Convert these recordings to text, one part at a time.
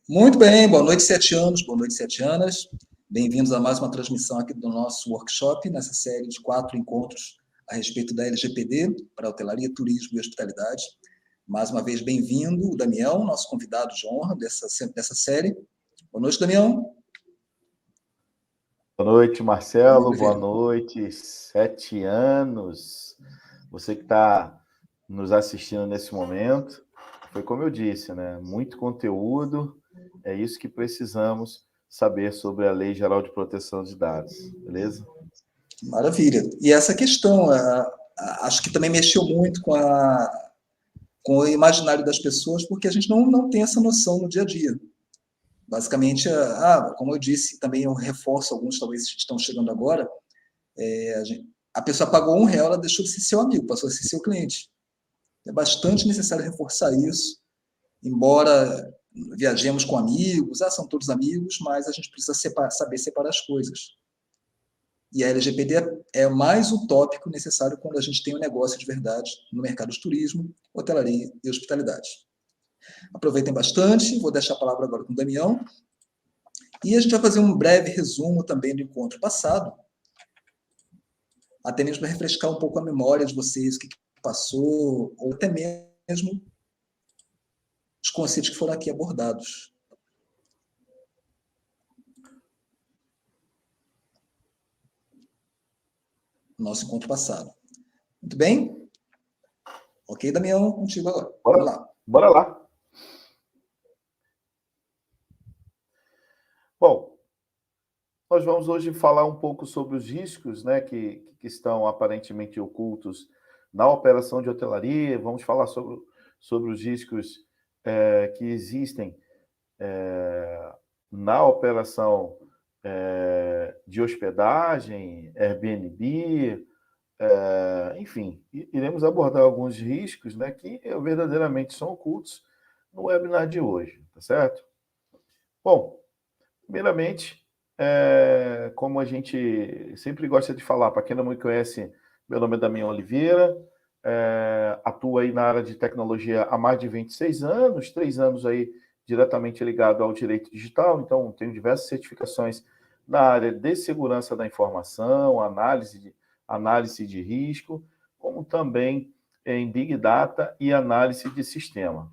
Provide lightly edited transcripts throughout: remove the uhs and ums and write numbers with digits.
Muito bem, boa noite, 7 anos, boa noite, 7 anos. Bem-vindos a mais uma transmissão aqui do nosso workshop, nessa série de 4 encontros a respeito da LGPD, para hotelaria, turismo e hospitalidade. Mais uma vez, bem-vindo, o Damião, nosso convidado de honra dessa série. Boa noite, Damião. Boa noite, Marcelo. Boa noite, 7 anos. Você que está nos assistindo nesse momento, foi como eu disse, né? Muito conteúdo, é isso que precisamos saber sobre a Lei Geral de Proteção de Dados, beleza? Maravilha. E essa questão, acho que também mexeu muito com o imaginário das pessoas, porque a gente não tem essa noção no dia a dia. Basicamente, como eu disse, também eu reforço, alguns talvez estão chegando agora, a pessoa pagou R$1, ela deixou de ser seu amigo, passou a ser seu cliente. É bastante necessário reforçar isso, embora viajemos com amigos, são todos amigos, mas a gente precisa saber separar as coisas. E a LGPD é mais um tópico necessário quando a gente tem um negócio de verdade no mercado de turismo, hotelaria e hospitalidade. Aproveitem bastante, vou deixar a palavra agora com o Damião, e a gente vai fazer um breve resumo também do encontro passado, até mesmo para refrescar um pouco a memória de vocês, o que passou, ou até mesmo os conceitos que foram aqui abordados. No nosso encontro passado. Muito bem? Ok, Damião, contigo agora. Vamos lá. Bora lá. Bom, nós vamos hoje falar um pouco sobre os riscos, né, que estão aparentemente ocultos na operação de hotelaria. Vamos falar sobre os riscos que existem na operação de hospedagem, Airbnb, enfim, iremos abordar alguns riscos, né, que verdadeiramente são ocultos no webinar de hoje, tá certo? Bom, primeiramente, como a gente sempre gosta de falar, para quem não me conhece, meu nome é Damião Oliveira, atuo aí na área de tecnologia há mais de 26 anos, 3 anos aí diretamente ligado ao direito digital, então tenho diversas certificações na área de segurança da informação, análise de risco, como também em Big Data e análise de sistema.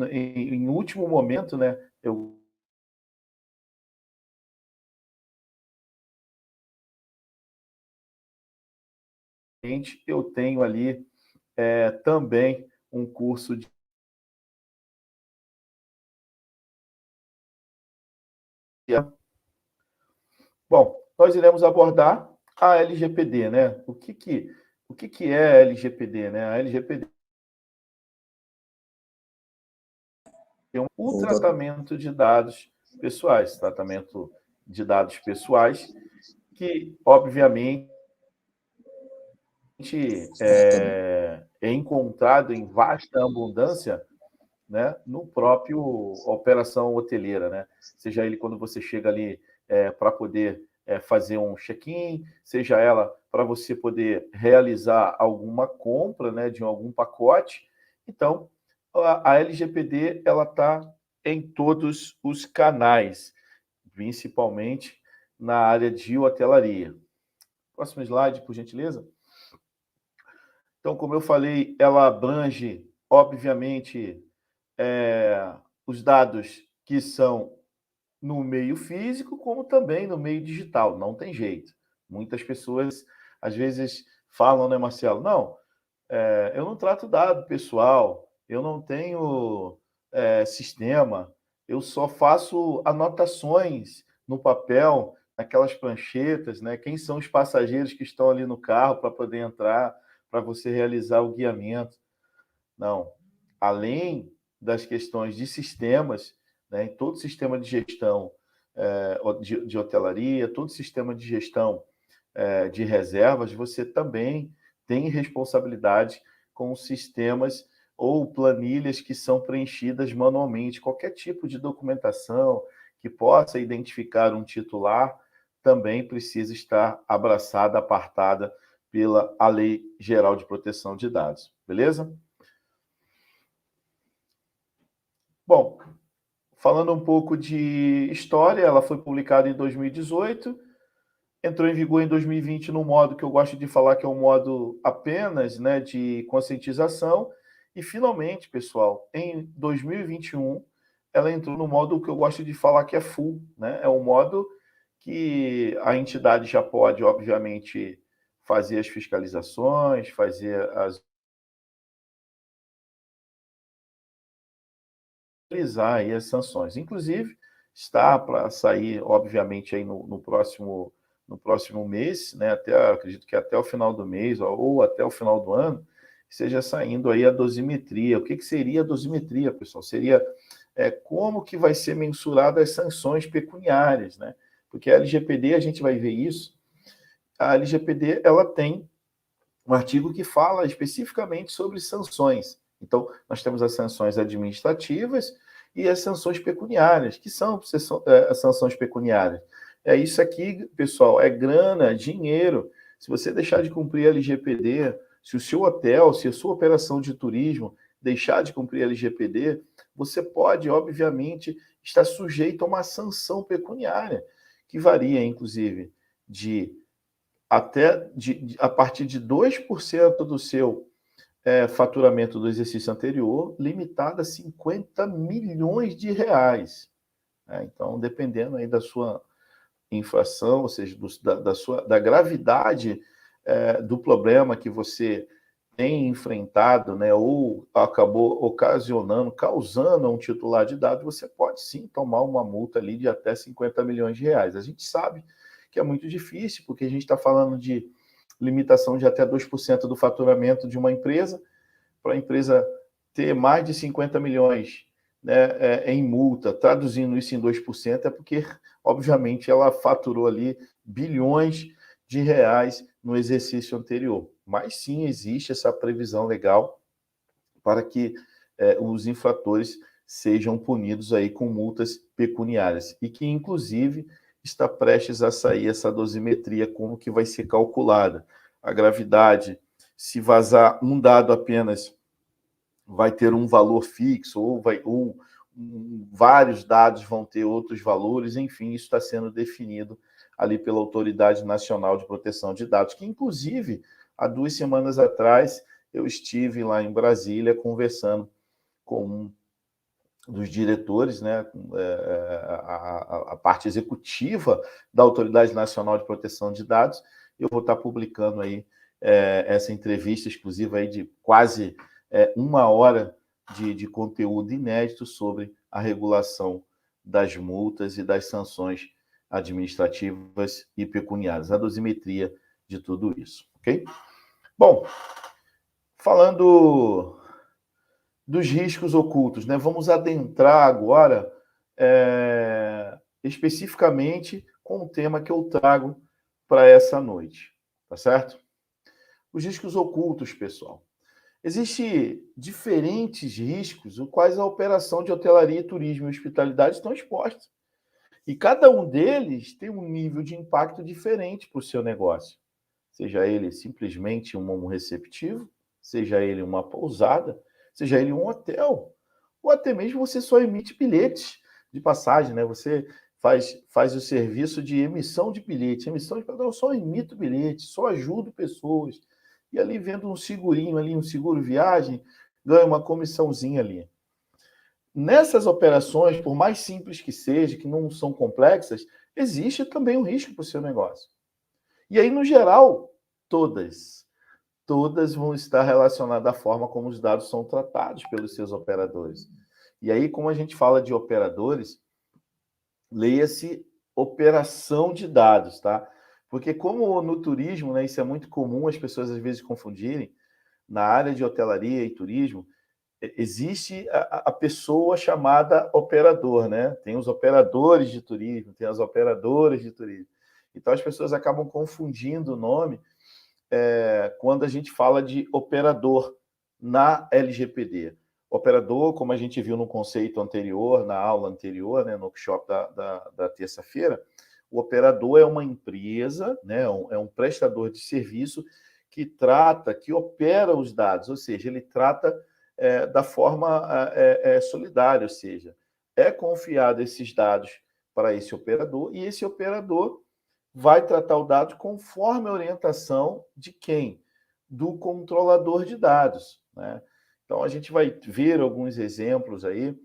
Em último momento, né, eu tenho ali também um curso de Bom, nós iremos abordar a LGPD, né? O que é a LGPD, né? A LGPD é o tratamento de dados pessoais, que, obviamente, é encontrado em vasta abundância, né, no próprio operação hoteleira, né? Seja ele quando você chega ali para poder fazer um check-in, seja ela para você poder realizar alguma compra, né, de algum pacote. Então, a LGPD ela está em todos os canais, principalmente na área de hotelaria. Próximo slide, por gentileza. Então, como eu falei, ela abrange, obviamente, os dados que são no meio físico, como também no meio digital. Não tem jeito. Muitas pessoas, às vezes, falam, né, Marcelo? Não, eu não trato dado pessoal, eu não tenho sistema, eu só faço anotações no papel, naquelas pranchetas, né? Quem são os passageiros que estão ali no carro para poder entrar, para você realizar o guiamento. Não. Além das questões de sistemas, né, em todo sistema de gestão de hotelaria, todo sistema de gestão de reservas, você também tem responsabilidade com sistemas ou planilhas que são preenchidas manualmente. Qualquer tipo de documentação que possa identificar um titular também precisa estar abraçada, apartada pela Lei Geral de Proteção de Dados. Beleza? Bom, Falando um pouco de história, ela foi publicada em 2018, entrou em vigor em 2020 no modo que eu gosto de falar que é um modo apenas, né, de conscientização, e finalmente, pessoal, em 2021, ela entrou no modo que eu gosto de falar que é full, né? É um modo que a entidade já pode, obviamente, fazer as fiscalizações, fazer realizar aí as sanções. Inclusive, está para sair, obviamente, aí no próximo mês, né? Acredito que até o final do mês ou até o final do ano, esteja saindo aí a dosimetria. O que seria a dosimetria, pessoal? Seria como que vai ser mensurada as sanções pecuniárias, né? Porque a LGPD, a gente vai ver isso, a LGPD, ela tem um artigo que fala especificamente sobre sanções. Então, nós temos as sanções administrativas e as sanções pecuniárias. Que são as sanções pecuniárias? É isso aqui, pessoal, é grana, dinheiro. Se você deixar de cumprir a LGPD, se o seu hotel, se a sua operação de turismo deixar de cumprir a LGPD, você pode, obviamente, estar sujeito a uma sanção pecuniária, que varia, inclusive, a partir de 2% do seu faturamento do exercício anterior, limitado a 50 milhões de reais. Então, dependendo aí da sua infração, ou seja, da gravidade do problema que você tem enfrentado, né, ou acabou causando a um titular de dados, você pode sim tomar uma multa ali de até 50 milhões de reais. A gente sabe que é muito difícil, porque a gente está falando de limitação de até 2% do faturamento de uma empresa, para a empresa ter mais de 50 milhões, né, em multa, traduzindo isso em 2%, é porque, obviamente, ela faturou ali bilhões de reais no exercício anterior. Mas sim, existe essa previsão legal para que os infratores sejam punidos aí com multas pecuniárias e que, inclusive, está prestes a sair essa dosimetria, como que vai ser calculada. A gravidade, se vazar um dado apenas, vai ter um valor fixo, ou vários dados vão ter outros valores, enfim, isso está sendo definido ali pela Autoridade Nacional de Proteção de Dados, que, inclusive, há 2 semanas atrás, eu estive lá em Brasília conversando com um dos diretores, né, a parte executiva da Autoridade Nacional de Proteção de Dados. Eu vou estar publicando aí essa entrevista exclusiva aí de quase 1 hora de conteúdo inédito sobre a regulação das multas e das sanções administrativas e pecuniárias, a dosimetria de tudo isso, ok? Bom, falando dos riscos ocultos, né? Vamos adentrar agora especificamente com o tema que eu trago para essa noite, tá certo? Os riscos ocultos, pessoal. Existem diferentes riscos, os quais a operação de hotelaria, turismo e hospitalidade estão expostos. E cada um deles tem um nível de impacto diferente para o seu negócio. Seja ele simplesmente um receptivo, seja ele uma pousada, seja ele um hotel, ou até mesmo você só emite bilhetes de passagem, né? Você faz o serviço de emissão de bilhete. Eu só emito bilhete, só ajudo pessoas. E ali vendo um segurinho ali, um seguro viagem, ganha uma comissãozinha ali. Nessas operações, por mais simples que seja, que não são complexas, existe também um risco para o seu negócio. E aí, no geral, todas vão estar relacionadas à forma como os dados são tratados pelos seus operadores. E aí, como a gente fala de operadores, leia-se operação de dados, tá? Porque como no turismo, né, isso é muito comum as pessoas às vezes confundirem, na área de hotelaria e turismo, existe a pessoa chamada operador, né? Tem os operadores de turismo, tem as operadoras de turismo. Então as pessoas acabam confundindo o nome quando a gente fala de operador na LGPD. Operador, como a gente viu no conceito anterior, na aula anterior, né, no workshop da terça-feira, o operador é uma empresa, né, é um prestador de serviço que opera os dados, ou seja, ele trata da forma solidária, ou seja, é confiado esses dados para esse operador, e esse operador vai tratar o dado conforme a orientação de quem? Do controlador de dados, né? Então, a gente vai ver alguns exemplos aí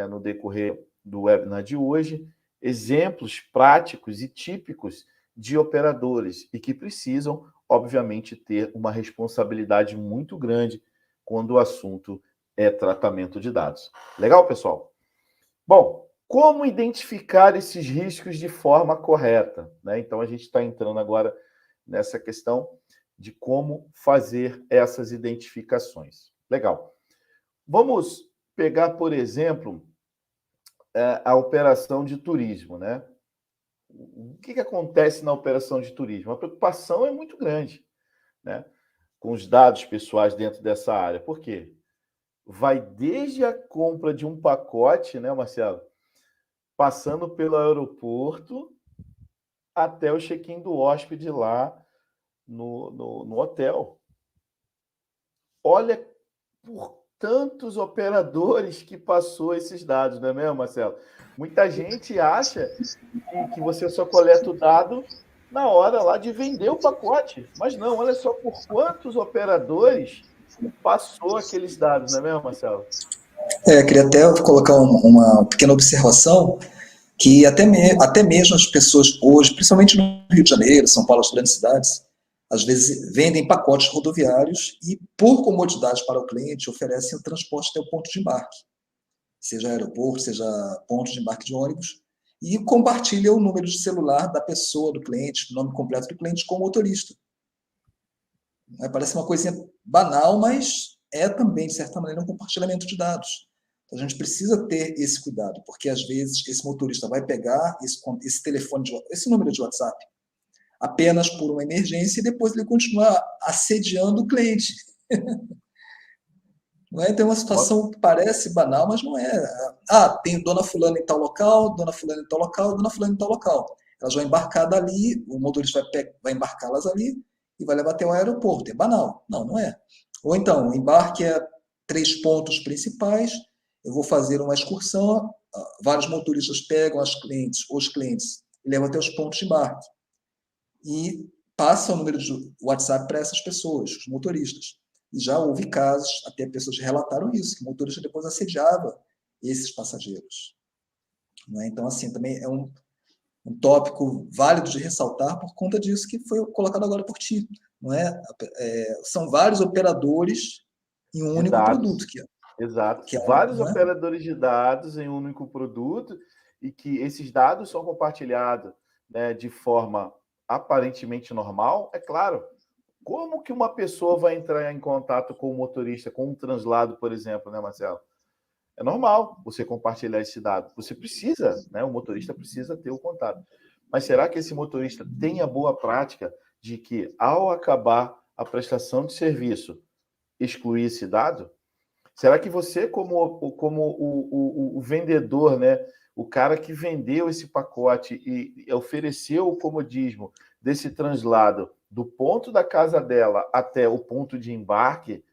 no decorrer do webinar de hoje, exemplos práticos e típicos de operadores e que precisam, obviamente, ter uma responsabilidade muito grande quando o assunto é tratamento de dados. Legal, pessoal? Bom, como identificar esses riscos de forma correta, né? Então, a gente está entrando agora nessa questão de como fazer essas identificações. Legal. Vamos pegar, por exemplo, a operação de turismo, né? O que acontece na operação de turismo? A preocupação é muito grande, né? Com os dados pessoais dentro dessa área. Por quê? Vai desde a compra de um pacote, né, Marcelo? Passando pelo aeroporto até o check-in do hóspede lá no hotel. Olha por tantos operadores que passou esses dados, não é mesmo, Marcelo? Muita gente acha que você só coleta o dado na hora lá de vender o pacote. Mas não, olha só por quantos operadores passou aqueles dados, não é mesmo, Marcelo? Queria até colocar uma pequena observação, que até mesmo as pessoas hoje, principalmente no Rio de Janeiro, São Paulo, as grandes cidades, às vezes vendem pacotes rodoviários e, por comodidade para o cliente, oferecem o transporte até o ponto de embarque, seja aeroporto, seja ponto de embarque de ônibus, e compartilha o número de celular da pessoa, do cliente, o nome completo do cliente com o motorista. Parece uma coisinha banal, mas é também, de certa maneira, um compartilhamento de dados. Então, a gente precisa ter esse cuidado, porque às vezes esse motorista vai pegar esse telefone, esse número de WhatsApp, apenas por uma emergência e depois ele continua assediando o cliente. Não é? Tem uma situação que parece banal, mas não é. Tem dona fulana em tal local, dona fulana em tal local, dona fulana em tal local. Elas vão embarcar dali, o motorista vai embarcá-las ali e vai levar até o aeroporto. É banal. Não, não é. Ou então, o embarque é 3 pontos principais, eu vou fazer uma excursão, vários motoristas pegam os clientes e levam até os pontos de embarque. E passam o número de WhatsApp para essas pessoas, os motoristas. E já houve casos, até pessoas relataram isso, que o motorista depois assediava esses passageiros. Então, assim, também é um tópico válido de ressaltar por conta disso que foi colocado agora por ti. Não é? São vários operadores em um De único dados. produto. Exato. Que é, Vários não é? operadores de dados em um único produto e que esses dados são compartilhados, né, de forma aparentemente normal, é claro. Como que uma pessoa vai entrar em contato com o motorista, com um translado, por exemplo, né, Marcelo? É normal você compartilhar esse dado. Você precisa, né? O motorista precisa ter o contato. Mas será que esse motorista tem a boa prática de que, ao acabar a prestação de serviço, excluir esse dado? Será que você, como o vendedor, né? O cara que vendeu esse pacote e ofereceu o comodismo desse translado do ponto da casa dela até o ponto de embarque,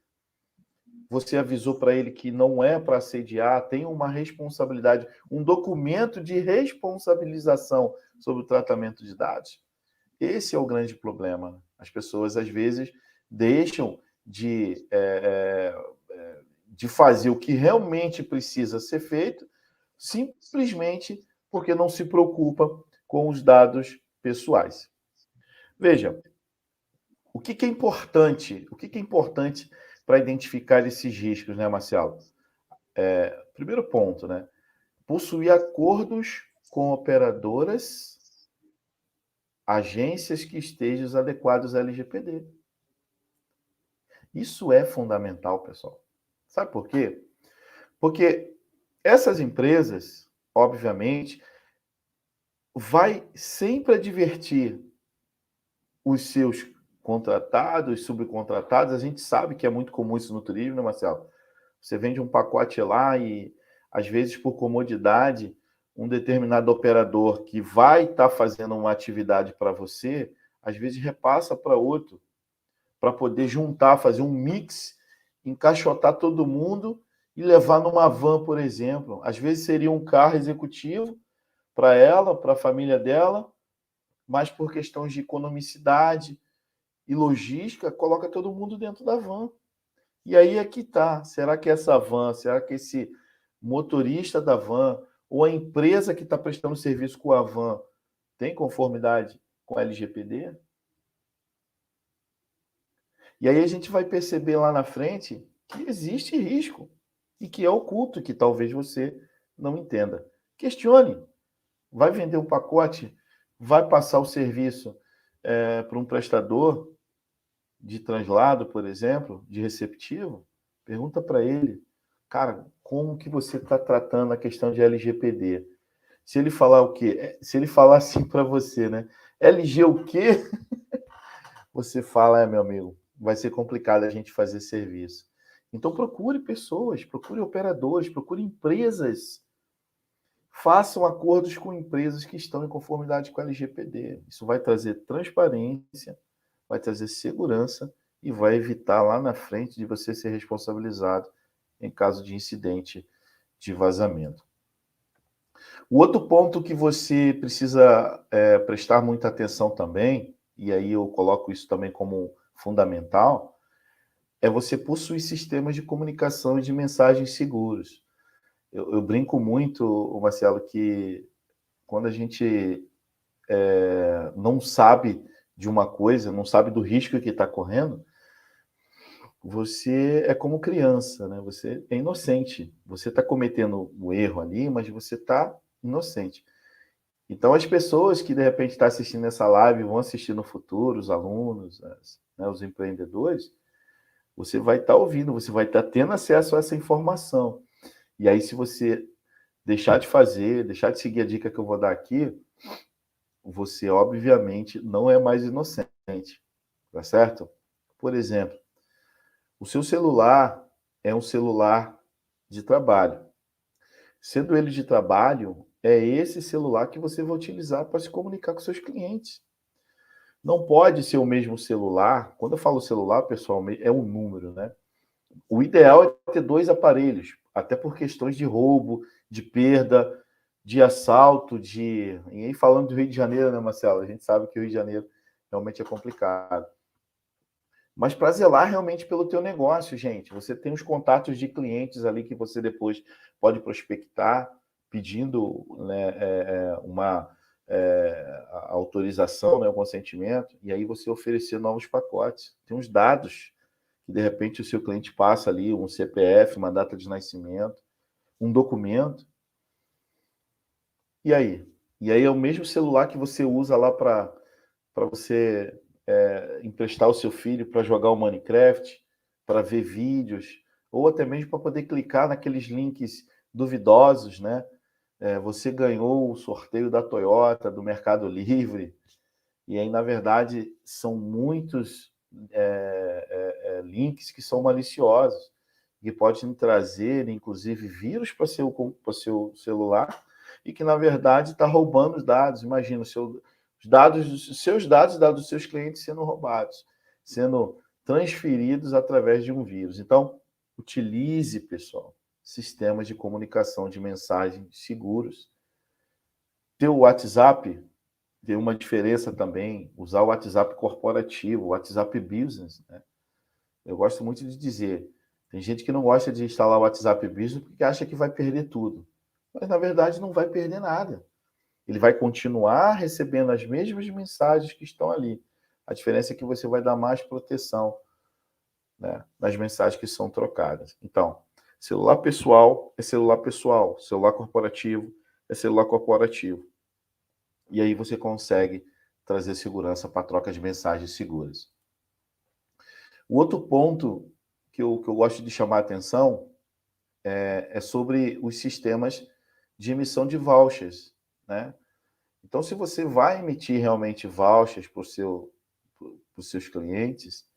você avisou para ele que não é para assediar, tem uma responsabilidade, um documento de responsabilização sobre o tratamento de dados? Esse é o grande problema. As pessoas, às vezes, deixam de fazer o que realmente precisa ser feito, simplesmente porque não se preocupa com os dados pessoais. Veja, o que é importante? O que é importante para identificar esses riscos, né, Marcelo? Primeiro ponto, né? Possuir acordos com operadoras, agências que estejam adequados à LGPD. Isso é fundamental, pessoal. Sabe por quê? Porque essas empresas, obviamente, vai sempre advertir os seus contratados, subcontratados. A gente sabe que é muito comum isso no turismo, né, Marcelo? Você vende um pacote lá e, às vezes, por comodidade, um determinado operador que vai estar fazendo uma atividade para você, às vezes repassa para outro, para poder juntar, fazer um mix, encaixotar todo mundo e levar numa van, por exemplo. Às vezes seria um carro executivo para ela, para a família dela, mas por questões de economicidade e logística, coloca todo mundo dentro da van. E aí é que tá. Será que essa van, será que esse motorista da van ou a empresa que está prestando serviço com a van tem conformidade com a LGPD? E aí a gente vai perceber lá na frente que existe risco e que é oculto, que talvez você não entenda. Questione. Vai vender um pacote? Vai passar o serviço para um prestador de translado, por exemplo, de receptivo? Pergunta para ele, cara, como que você está tratando a questão de LGPD? Se ele falar o quê? Se ele falar assim para você, né? LG o quê? Você fala, meu amigo, vai ser complicado a gente fazer serviço. Então procure pessoas, procure operadores, procure empresas. Façam acordos com empresas que estão em conformidade com a LGPD. Isso vai trazer transparência, vai trazer segurança e vai evitar lá na frente de você ser responsabilizado em caso de incidente de vazamento. O outro ponto que você precisa prestar muita atenção também, e aí eu coloco isso também como fundamental, é você possuir sistemas de comunicação e de mensagens seguros. Eu brinco muito, Marcelo, que quando a gente não sabe de uma coisa, não sabe do risco que está correndo, você é como criança, né? Você é inocente. Você está cometendo um erro ali, mas você está inocente. Então, as pessoas que de repente estão assistindo essa live, vão assistir no futuro, os alunos, né, os empreendedores, você vai estar ouvindo, você vai estar tendo acesso a essa informação. E aí, se você deixar de fazer, deixar de seguir a dica que eu vou dar aqui, você, obviamente, não é mais inocente, tá certo? Por exemplo, o seu celular é um celular de trabalho. Sendo ele de trabalho, é esse celular que você vai utilizar para se comunicar com seus clientes. Não pode ser o mesmo celular. Quando eu falo celular, pessoal, é um número, né? O ideal é ter dois aparelhos, até por questões de roubo, de perda, de assalto, de. E aí falando do Rio de Janeiro, né, Marcelo? A gente sabe que o Rio de Janeiro realmente é complicado. Mas para zelar realmente pelo teu negócio, gente. Você tem os contatos de clientes ali que você depois pode prospectar, pedindo, né, uma autorização, né, o consentimento, e aí você oferecer novos pacotes. Tem uns dados que, de repente, o seu cliente passa ali, um CPF, uma data de nascimento, um documento. E aí? E aí é o mesmo celular que você usa lá para você emprestar o seu filho para jogar o Minecraft, para ver vídeos, ou até mesmo para poder clicar naqueles links duvidosos, né? Você ganhou o sorteio da Toyota, do Mercado Livre, e aí, na verdade, são muitos links que são maliciosos, que podem trazer, inclusive, vírus para o seu celular, e que, na verdade, está roubando os dados. Imagina, os seus dados dos seus clientes sendo roubados, sendo transferidos através de um vírus. Então, utilize, pessoal, sistemas de comunicação de mensagens seguros. Ter o WhatsApp tem uma diferença também, usar o WhatsApp corporativo, o WhatsApp Business, né? Eu gosto muito de dizer, tem gente que não gosta de instalar o WhatsApp Business porque acha que vai perder tudo. Mas, na verdade, não vai perder nada. Ele vai continuar recebendo as mesmas mensagens que estão ali. A diferença é que você vai dar mais proteção, né, nas mensagens que são trocadas. Então, celular pessoal é celular pessoal, celular corporativo é celular corporativo. E aí você consegue trazer segurança para a troca de mensagens seguras. O outro ponto que eu gosto de chamar a atenção é sobre os sistemas de emissão de vouchers, né? Então, se você vai emitir realmente vouchers para os seus clientes,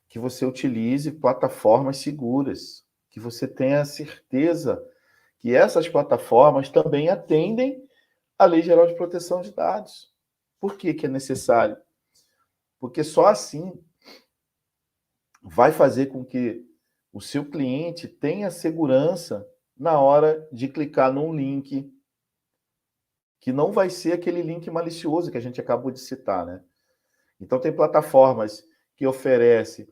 que você utilize plataformas seguras, que você tenha certeza que essas plataformas também atendem à Lei Geral de Proteção de Dados. Por que é necessário? Porque só assim vai fazer com que o seu cliente tenha segurança na hora de clicar num link que não vai ser aquele link malicioso que a gente acabou de citar, né? Então, tem plataformas que oferecem,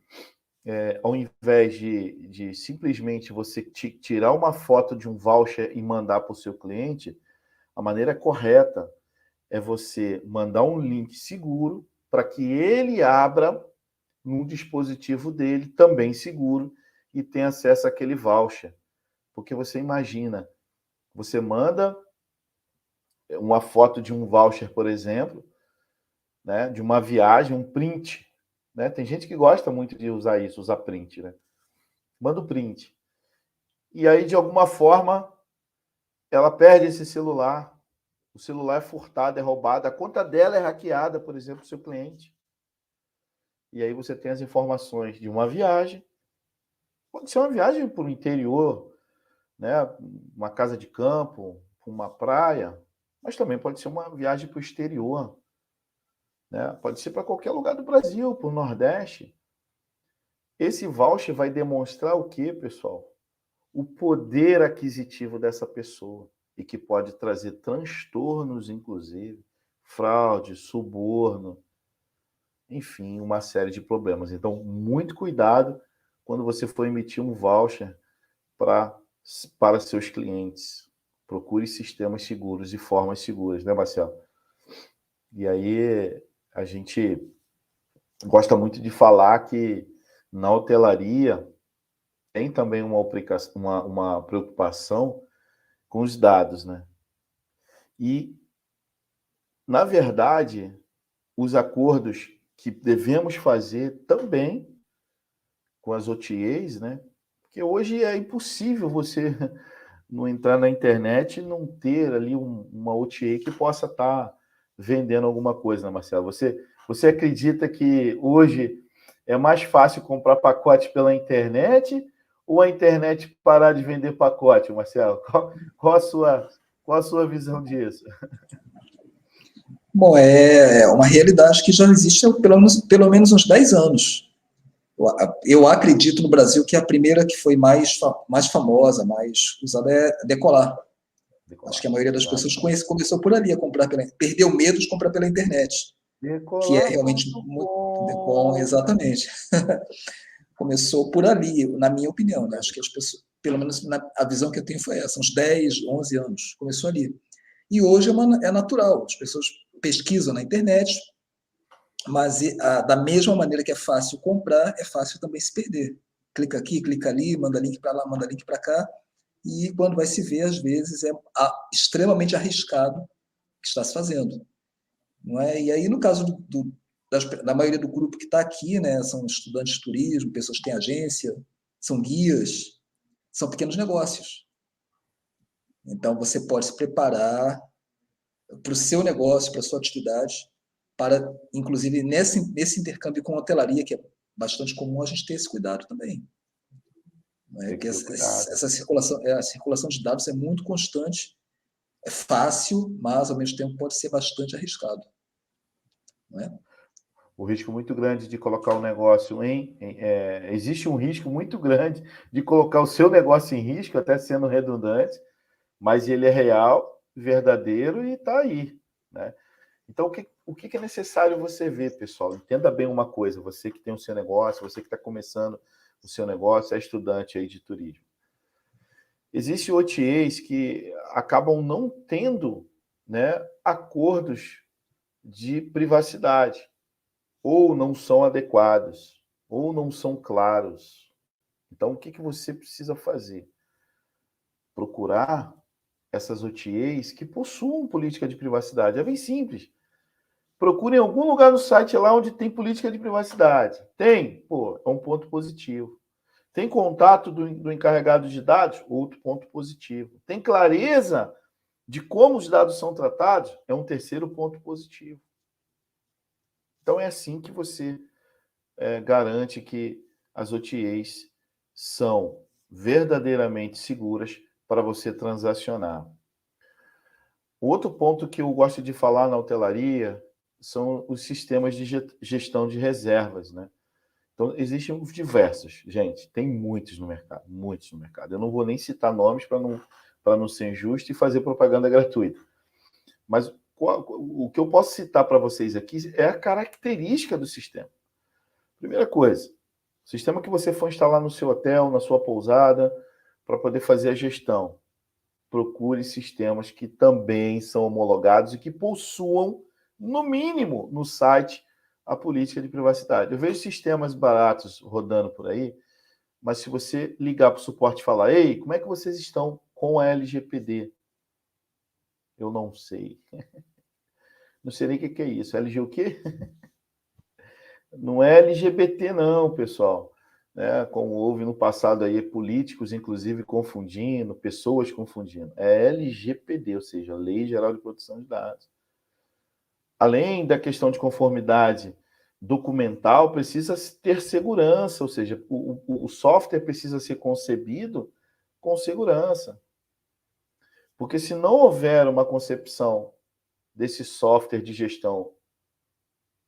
ao invés de simplesmente você tirar uma foto de um voucher e mandar para o seu cliente, a maneira correta é você mandar um link seguro para que ele abra no dispositivo dele, também seguro, e tenha acesso àquele voucher. Porque você imagina, você manda uma foto de um voucher, por exemplo, né, de uma viagem, um print, né? Tem gente que gosta muito de usar isso, usar print, né? Manda o print. E aí, de alguma forma, ela perde esse celular. O celular é furtado, é roubado, a conta dela é hackeada, por exemplo, do seu cliente. E aí você tem as informações de uma viagem. Pode ser uma viagem para o interior, né? Uma casa de campo, uma praia, mas também pode ser uma viagem para o exterior, né? Pode ser para qualquer lugar do Brasil, para o Nordeste. Esse voucher vai demonstrar o quê, pessoal? O poder aquisitivo dessa pessoa e que pode trazer transtornos, inclusive, fraude, suborno, enfim, uma série de problemas. Então, muito cuidado quando você for emitir um voucher para seus clientes. Procure sistemas seguros e formas seguras, né, Marcelo? E aí, a gente gosta muito de falar que na hotelaria tem também uma preocupação com os dados, né? E, na verdade, os acordos que devemos fazer também com as OTAs, né? Porque hoje é impossível você não entrar na internet e não ter ali uma OTA que possa estar vendendo alguma coisa, né, Marcelo? Você acredita que hoje é mais fácil comprar pacote pela internet ou a internet parar de vender pacote, Marcelo? Qual a sua visão disso? Bom, é uma realidade que já existe há pelo menos uns 10 anos. Eu acredito no Brasil que a primeira que foi mais famosa, mais usada é a Decolar. Acho que a maioria das pessoas começou por ali a comprar perdeu o medo de comprar pela internet, que é realmente muito bom, exatamente. Começou por ali, na minha opinião, né? Acho que as pessoas, pelo menos a visão que eu tenho foi essa, uns 10, 11 anos, começou ali. E hoje é natural, as pessoas pesquisam na internet, mas da mesma maneira que é fácil comprar, é fácil também se perder. Clica aqui, clica ali, manda link para lá, manda link para cá, e quando vai se ver, às vezes é extremamente arriscado o que está se fazendo. Não é? E aí, no caso da maioria do grupo que está aqui, né, são estudantes de turismo, pessoas que têm agência, são guias, são pequenos negócios. Então, você pode se preparar para o seu negócio, para a sua atividade, para, inclusive, nesse intercâmbio com hotelaria, que é bastante comum, a gente ter esse cuidado também. Né? Porque essa circulação de dados é muito constante, é fácil, mas, ao mesmo tempo, pode ser bastante arriscado. Não é? O risco muito grande de colocar o negócio existe um risco muito grande de colocar o seu negócio em risco, até sendo redundante, mas ele é real, verdadeiro e está aí, né? Então, o que é necessário você ver, pessoal? Entenda bem uma coisa, você que tem o seu negócio, você que está começando o seu negócio, é estudante aí de turismo. Existem OTAs que acabam não tendo, né, acordos de privacidade, ou não são adequados, ou não são claros. Então, o que você precisa fazer? Procurar essas OTAs que possuam política de privacidade. É bem simples. Procure em algum lugar no site lá onde tem política de privacidade. Tem? Pô, é um ponto positivo. Tem contato do encarregado de dados? Outro ponto positivo. Tem clareza de como os dados são tratados? É um terceiro ponto positivo. Então, é assim que você garante que as OTAs são verdadeiramente seguras para você transacionar. Outro ponto que eu gosto de falar na hotelaria são os sistemas de gestão de reservas, né? Então, existem diversos, gente, tem muitos no mercado, muitos no mercado. Eu não vou nem citar nomes para não ser injusto e fazer propaganda gratuita. Mas o que eu posso citar para vocês aqui é a característica do sistema. Primeira coisa, sistema que você for instalar no seu hotel, na sua pousada, para poder fazer a gestão. Procure sistemas que também são homologados e que possuam, no mínimo, no site, a política de privacidade. Eu vejo sistemas baratos rodando por aí, mas se você ligar para o suporte e falar, ei, como é que vocês estão com a LGPD? Eu não sei. Não sei nem o que é isso. LG o quê? Não é LGBT não, pessoal. Né? Como houve no passado aí, políticos, inclusive, confundindo, pessoas confundindo. É LGPD, ou seja, Lei Geral de Proteção de Dados. Além da questão de conformidade documental, precisa ter segurança, ou seja, o software precisa ser concebido com segurança. Porque se não houver uma concepção desse software de gestão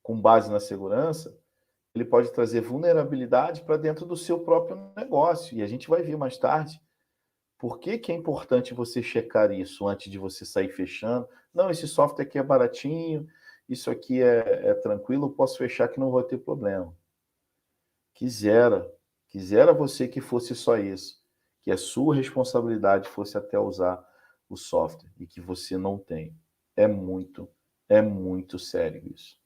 com base na segurança, ele pode trazer vulnerabilidade para dentro do seu próprio negócio. E a gente vai ver mais tarde por que é importante você checar isso antes de você sair fechando. Não, esse software aqui é baratinho, isso aqui é tranquilo, eu posso fechar que não vai ter problema. Quisera você que fosse só isso, que a sua responsabilidade fosse até usar o software e que você não tem. É muito sério isso.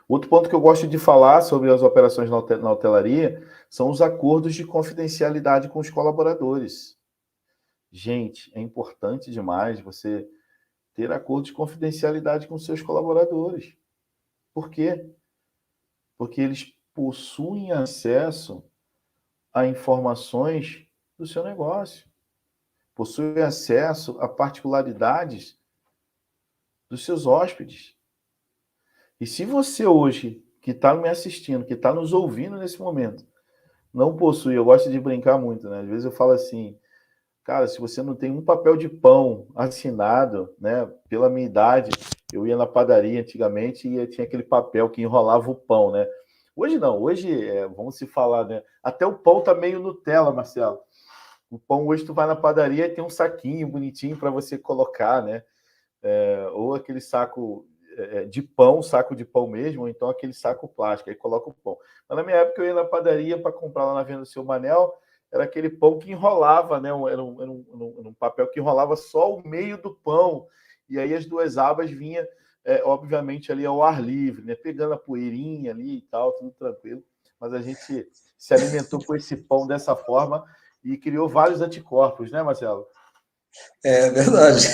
Outro ponto que eu gosto de falar sobre as operações na hotelaria são os acordos de confidencialidade com os colaboradores. Gente, é importante demais você ter acordo de confidencialidade com seus colaboradores. Por quê? Porque eles possuem acesso a informações do seu negócio, possuem acesso a particularidades dos seus hóspedes. E se você hoje, que está me assistindo, que está nos ouvindo nesse momento, não possui, eu gosto de brincar muito, né? Às vezes eu falo assim, cara, se você não tem um papel de pão assinado, né? Pela minha idade, eu ia na padaria antigamente e tinha aquele papel que enrolava o pão, né? Hoje não, hoje, vamos se falar, né? Até o pão tá meio Nutella, Marcelo. O pão hoje tu vai na padaria e tem um saquinho bonitinho para você colocar, né? Ou aquele saco de pão, saco de pão mesmo, ou então aquele saco plástico, aí coloca o pão. Mas na minha época eu ia na padaria para comprar lá na venda do Seu Manel, era aquele pão que enrolava, né? Era um papel que enrolava só o meio do pão, e aí as duas abas vinham, obviamente, ali ao ar livre, né? Pegando a poeirinha ali e tal, tudo tranquilo. Mas a gente se alimentou com esse pão dessa forma e criou vários anticorpos, né, Marcelo? É verdade.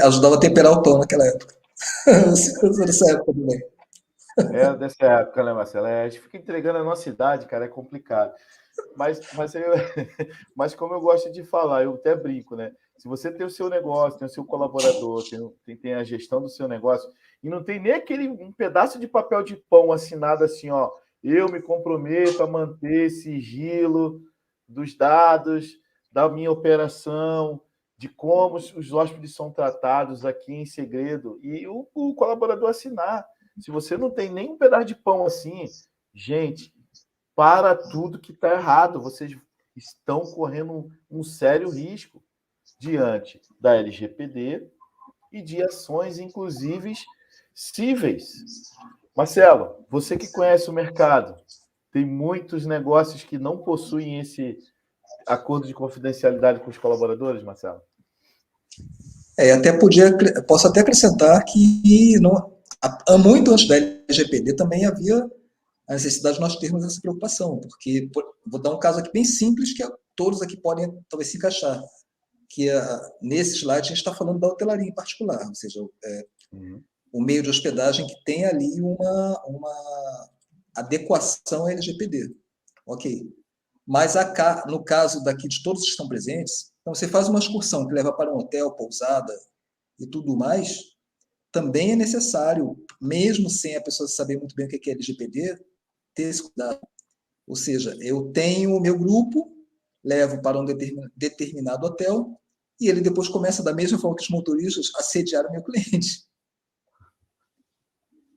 Ajudava a temperar o pão naquela época. Nessa época também. É dessa época, né, Marcelo? A gente fica entregando a nossa idade, cara, é complicado. Mas como eu gosto de falar, eu até brinco, né? Se você tem o seu negócio, tem o seu colaborador, tem a gestão do seu negócio, e não tem nem um pedaço de papel de pão assinado assim, ó, eu me comprometo a manter sigilo dos dados da minha operação, de como os hóspedes são tratados aqui em segredo, e o colaborador assinar. Se você não tem nem um pedaço de pão assim, gente, para tudo que está errado. Vocês estão correndo um sério risco diante da LGPD e de ações, inclusive, cíveis. Marcelo, você que conhece o mercado, tem muitos negócios que não possuem esse acordo de confidencialidade com os colaboradores, Marcelo? Posso até acrescentar que muito antes da LGPD também havia a necessidade de nós termos essa preocupação, porque vou dar um caso aqui bem simples que todos aqui podem talvez se encaixar, que nesse slide a gente está falando da hotelaria em particular, ou seja, o meio de hospedagem que tem ali uma adequação à LGPD, ok? Mas no caso daqui de todos que estão presentes, então você faz uma excursão que leva para um hotel, pousada e tudo mais, também é necessário, mesmo sem a pessoa saber muito bem o que é LGPD, ter esse cuidado. Ou seja, eu tenho o meu grupo, levo para um determinado hotel e ele depois começa, da mesma forma que os motoristas, a assediar o meu cliente.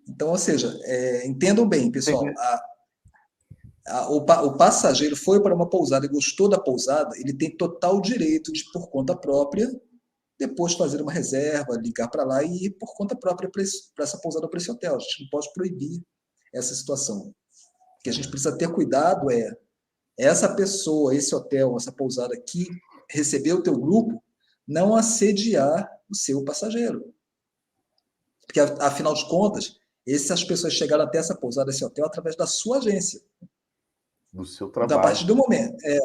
Então, ou seja, entendam bem, pessoal, O passageiro foi para uma pousada e gostou da pousada, ele tem total direito de, por conta própria, depois fazer uma reserva, ligar para lá e ir por conta própria para essa pousada ou para esse hotel. A gente não pode proibir essa situação. O que a gente precisa ter cuidado é essa pessoa, esse hotel, essa pousada que recebeu o teu grupo, não assediar o seu passageiro. Porque, afinal de contas, essas pessoas chegaram até essa pousada, esse hotel, através da sua agência. Do seu Então, trabalho. a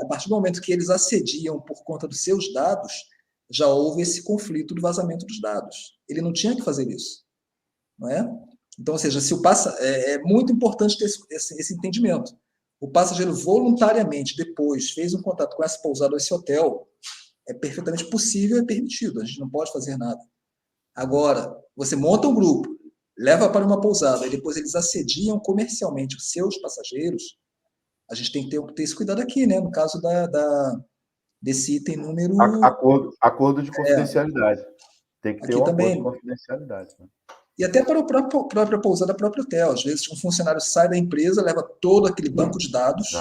partir do momento que eles assediam por conta dos seus dados, já houve esse conflito do vazamento dos dados. Ele não tinha que fazer isso, não é? Então, ou seja, se é muito importante ter esse entendimento. O passageiro voluntariamente depois fez um contato com essa pousada ou esse hotel, é perfeitamente possível e permitido. A gente não pode fazer nada. Agora, você monta um grupo, leva para uma pousada e depois eles assediam comercialmente os seus passageiros, a gente tem que ter esse cuidado aqui, né? No caso desse item número... Acordo de confidencialidade. Tem que ter um acordo de confidencialidade. Né? E até para a própria pousada, próprio hotel. Às vezes, um funcionário sai da empresa, leva todo aquele banco de dados,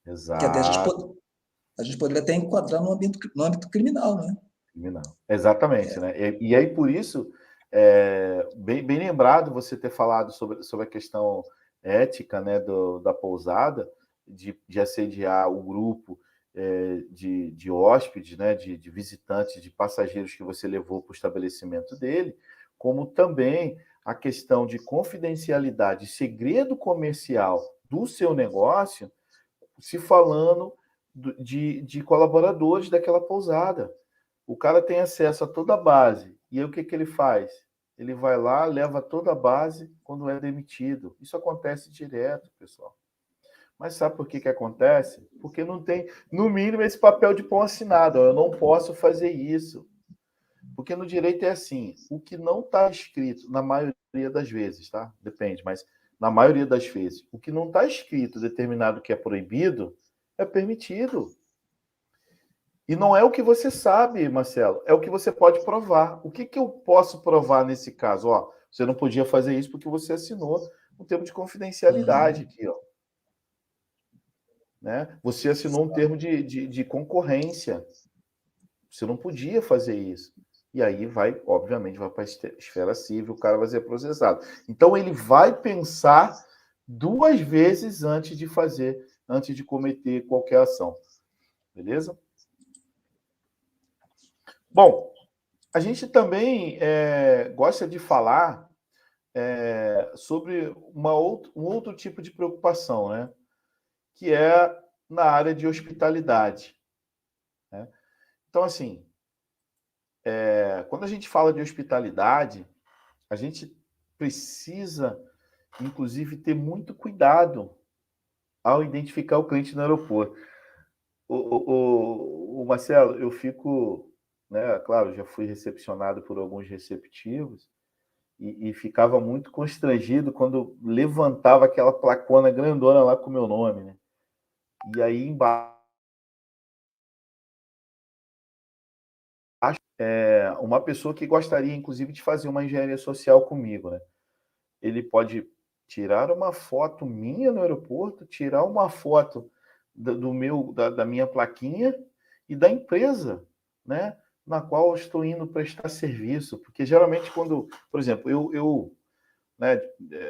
Exato. que até a gente poderia até enquadrar no âmbito criminal, né? Criminal. Exatamente. Né? E aí, por isso, bem lembrado você ter falado sobre a questão ética, né, da pousada, de assediar o grupo de hóspedes, né, de visitantes, de passageiros que você levou para o estabelecimento dele, como também a questão de confidencialidade, segredo comercial do seu negócio, se falando de colaboradores daquela pousada. O cara tem acesso a toda a base. E aí o que ele faz? Ele vai lá, leva toda a base quando é demitido. Isso acontece direto, pessoal. Mas sabe por que acontece? Porque não tem, no mínimo, esse papel de pão assinado. Eu não posso fazer isso. Porque no direito é assim, o que não está escrito, na maioria das vezes, tá? Depende, mas na maioria das vezes, o que não está escrito determinado que é proibido, é permitido. E não é o que você sabe, Marcelo, é o que você pode provar. O que eu posso provar nesse caso? Ó, você não podia fazer isso porque você assinou um termo de confidencialidade aqui, ó. Né? Você assinou um termo de concorrência. Você não podia fazer isso. E aí vai, obviamente, vai para a esfera civil, o cara vai ser processado. Então ele vai pensar 2 vezes antes de cometer qualquer ação. Beleza? Bom, a gente também gosta de falar sobre um outro tipo de preocupação, né? Que é na área de hospitalidade. Né? Então, assim, quando a gente fala de hospitalidade, a gente precisa, inclusive, ter muito cuidado ao identificar o cliente no aeroporto. O Marcelo, eu fico, né, claro, já fui recepcionado por alguns receptivos e ficava muito constrangido quando levantava aquela placona grandona lá com o meu nome, né? E aí embaixo, uma pessoa que gostaria, inclusive, de fazer uma engenharia social comigo, né? Ele pode tirar uma foto minha no aeroporto, tirar uma foto da minha plaquinha e da empresa, né, na qual eu estou indo prestar serviço, porque geralmente quando, por exemplo, eu né,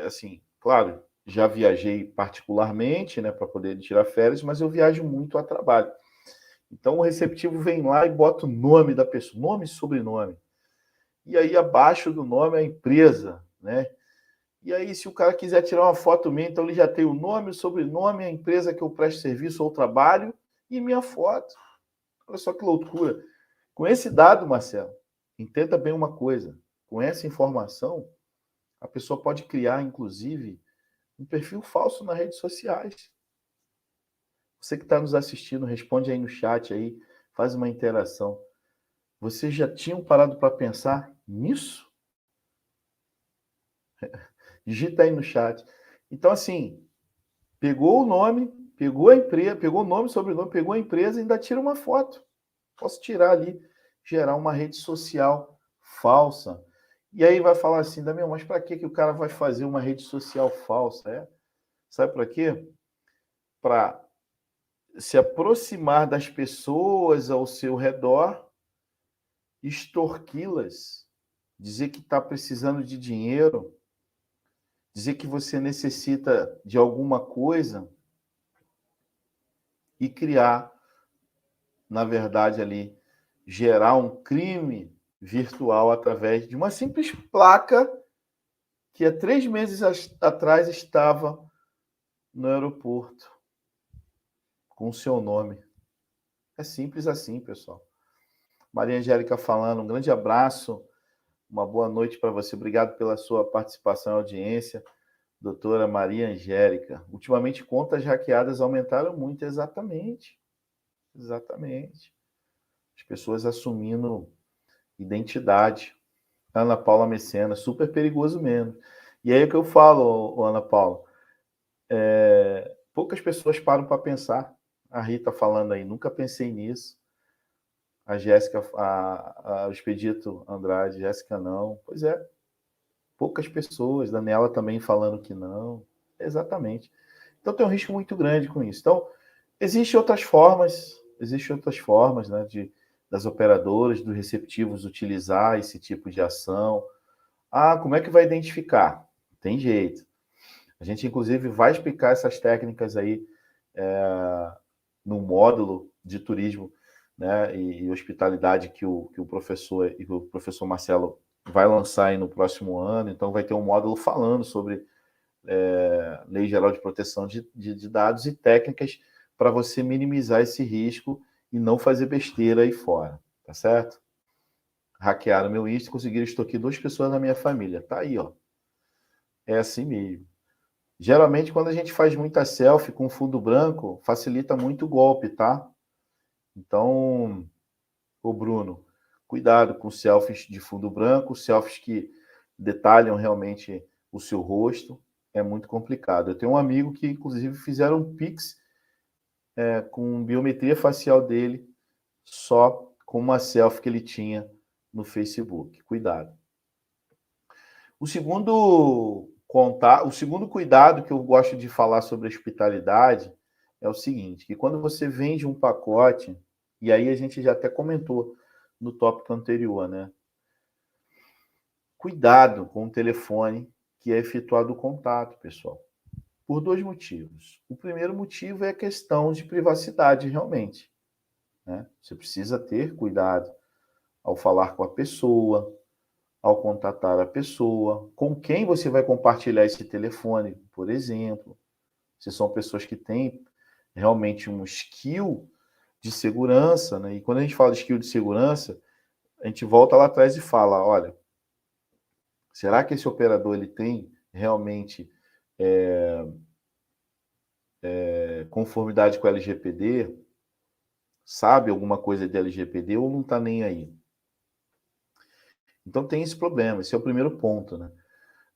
assim, claro, já viajei particularmente, né, para poder tirar férias, mas eu viajo muito a trabalho. Então o receptivo vem lá e bota o nome da pessoa, nome e sobrenome. E aí abaixo do nome a empresa, né? E aí, se o cara quiser tirar uma foto minha, então ele já tem o nome, o sobrenome, a empresa que eu presto serviço ou trabalho e minha foto. Olha só que loucura. Com esse dado, Marcelo, entenda bem uma coisa. Com essa informação, a pessoa pode criar, inclusive, um perfil falso nas redes sociais. Você que está nos assistindo, responde aí no chat aí, faz uma interação. Vocês já tinham parado para pensar nisso? Digita aí no chat. Então, assim, pegou o nome, pegou a empresa, pegou o nome, sobrenome, pegou a empresa e ainda tira uma foto. Posso tirar ali, gerar uma rede social falsa. E aí vai falar assim, Damião, mas para que o cara vai fazer uma rede social falsa? Sabe para quê? para se aproximar das pessoas ao seu redor, extorquí-las, dizer que está precisando de dinheiro, dizer que você necessita de alguma coisa e criar, na verdade, ali, gerar um crime virtual através de uma simples placa que há 3 meses atrás estava no aeroporto com o seu nome. É simples assim, pessoal. Maria Angélica falando, um grande abraço, uma boa noite para você. Obrigado pela sua participação e audiência, doutora Maria Angélica. Ultimamente, contas hackeadas aumentaram muito, exatamente. Exatamente. As pessoas assumindo identidade. Ana Paula Mecena, super perigoso mesmo. E aí é o que eu falo, Ana Paula, poucas pessoas param para pensar. A Rita falando aí, nunca pensei nisso. A Jéssica, o Expedito Andrade, Jéssica não. Pois é, poucas pessoas. Daniela também falando que não. Exatamente. Então tem um risco muito grande com isso. Então, existem outras formas, né, das operadoras, dos receptivos utilizar esse tipo de ação. Ah, como é que vai identificar? Tem jeito. A gente, inclusive, vai explicar essas técnicas aí no módulo de turismo, né, e hospitalidade que o professor Marcelo vai lançar aí no próximo ano. Então, vai ter um módulo falando sobre Lei Geral de Proteção de Dados e técnicas para você minimizar esse risco e não fazer besteira aí fora, tá certo? Hackearam meu Insta e conseguiram extorquir 2 pessoas na minha família. Tá aí, ó. É assim mesmo. Geralmente, quando a gente faz muita selfie com fundo branco, facilita muito o golpe, tá? Então, ô Bruno, cuidado com selfies de fundo branco, selfies que detalham realmente o seu rosto. É muito complicado. Eu tenho um amigo que, inclusive, fizeram um Pix com biometria facial dele, só com uma selfie que ele tinha no Facebook. Cuidado. O segundo cuidado que eu gosto de falar sobre hospitalidade é o seguinte, que quando você vende um pacote, e aí a gente já até comentou no tópico anterior, né? Cuidado com o telefone que é efetuado o contato, pessoal. Por 2 motivos. O primeiro motivo é a questão de privacidade, realmente, né? Você precisa ter cuidado ao falar com a pessoa, ao contatar a pessoa, com quem você vai compartilhar esse telefone, por exemplo. Se são pessoas que têm realmente um skill de segurança, né? E quando a gente fala de skill de segurança, a gente volta lá atrás e fala, olha, será que esse operador ele tem realmente conformidade com a LGPD? Sabe alguma coisa de LGPD ou não está nem aí? Então tem esse problema, esse é o primeiro ponto, né?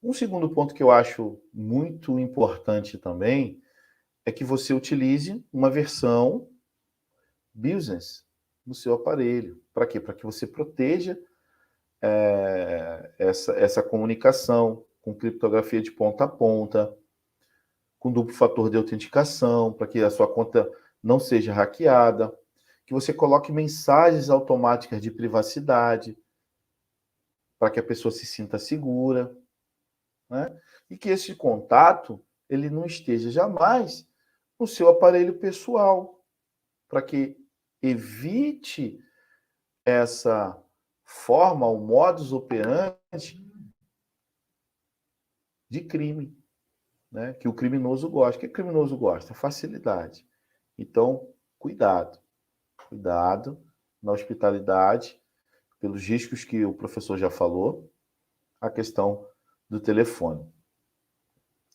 Um segundo ponto que eu acho muito importante também é que você utilize uma versão business no seu aparelho. Para quê? Para que você proteja essa comunicação com criptografia de ponta a ponta, com duplo fator de autenticação, para que a sua conta não seja hackeada, que você coloque mensagens automáticas de privacidade, para que a pessoa se sinta segura, né? E que esse contato ele não esteja jamais no seu aparelho pessoal, para que evite essa forma, o modus operandi de crime, né? Que o criminoso gosta. O que o criminoso gosta? Facilidade. Então, cuidado. Cuidado na hospitalidade, pelos riscos que o professor já falou, a questão do telefone.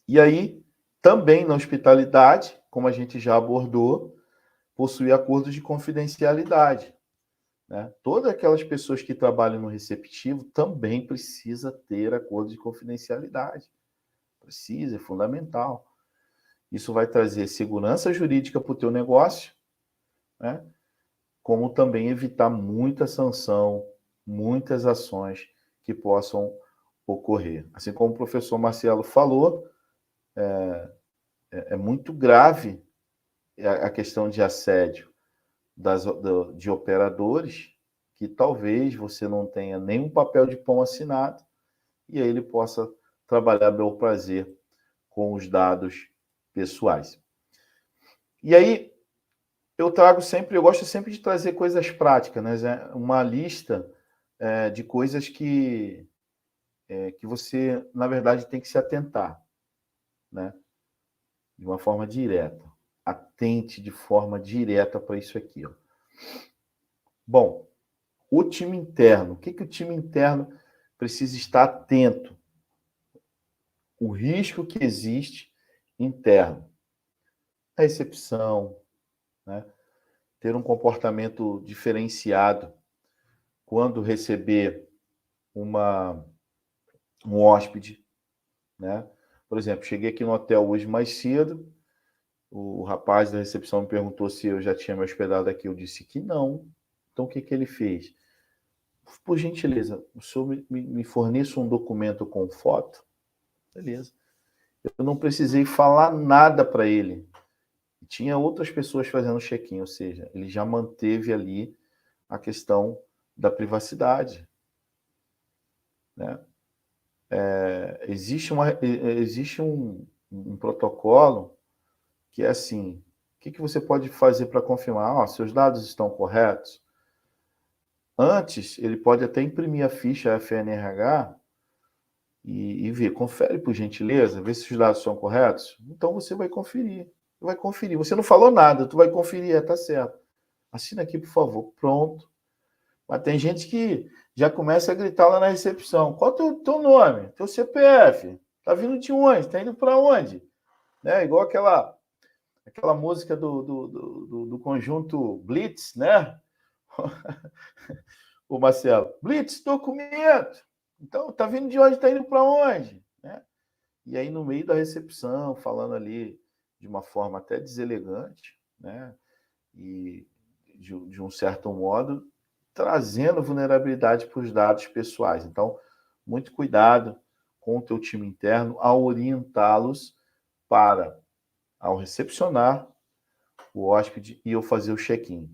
E aí, também na hospitalidade, como a gente já abordou, possui acordos de confidencialidade, né? Todas aquelas pessoas que trabalham no receptivo também precisa ter acordo de confidencialidade. Precisa, é fundamental. Isso vai trazer segurança jurídica para o teu negócio, né? Como também evitar muita sanção, muitas ações que possam ocorrer. Assim como o professor Marcelo falou, é muito grave a questão de assédio de operadores, que talvez você não tenha nenhum papel de pão assinado, e aí ele possa trabalhar a bel prazer com os dados pessoais. E aí, eu gosto sempre de trazer coisas práticas, né? Uma lista de coisas que você, na verdade, tem que se atentar, né? De uma forma direta. Atente de forma direta para isso aqui, ó. Bom, o time interno. O que o time interno precisa estar atento? O risco que existe interno. A recepção, né? Ter um comportamento diferenciado quando receber um hóspede, né? Por exemplo, cheguei aqui no hotel hoje mais cedo, o rapaz da recepção me perguntou se eu já tinha me hospedado aqui, eu disse que não. Então, o que ele fez? Por gentileza, o senhor me forneça um documento com foto? Beleza. Eu não precisei falar nada para ele. Tinha outras pessoas fazendo check-in, ou seja, ele já manteve ali a questão da privacidade, né? Existe um protocolo que é assim, o que você pode fazer para confirmar? Seus dados estão corretos? Antes, ele pode até imprimir a ficha FNRH e ver, confere por gentileza, vê se os dados são corretos. Então você vai conferir. Você não falou nada, tu vai conferir, tá certo. Assina aqui, por favor. Pronto. Mas tem gente que já começa a gritar lá na recepção. Qual é o teu nome? Teu CPF? Tá vindo de onde? Tá indo para onde? Né? Igual aquela música do conjunto Blitz, né? O Marcelo. Blitz, documento. Então, tá vindo de onde? Tá indo para onde? Né? E aí, no meio da recepção, falando ali de uma forma até deselegante, né? E de um certo modo, trazendo vulnerabilidade para os dados pessoais. Então, muito cuidado com o teu time interno ao orientá-los para, ao recepcionar o hóspede e eu fazer o check-in.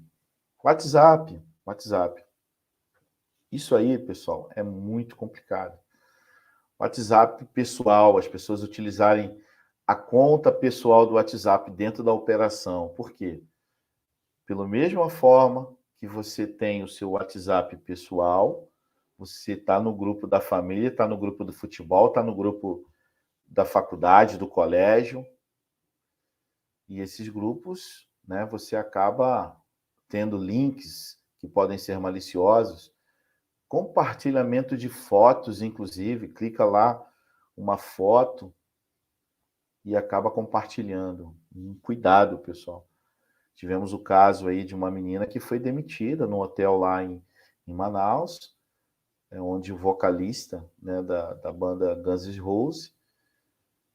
WhatsApp. Isso aí, pessoal, é muito complicado. WhatsApp pessoal, as pessoas utilizarem a conta pessoal do WhatsApp dentro da operação. Por quê? Pela mesma forma que você tem o seu WhatsApp pessoal, você está no grupo da família, está no grupo do futebol, está no grupo da faculdade, do colégio. E esses grupos, né, você acaba tendo links que podem ser maliciosos, compartilhamento de fotos, inclusive, clica lá uma foto e acaba compartilhando. Cuidado, pessoal. Tivemos o caso aí de uma menina que foi demitida no hotel lá em Manaus, onde o vocalista, né, da banda Guns N' Roses,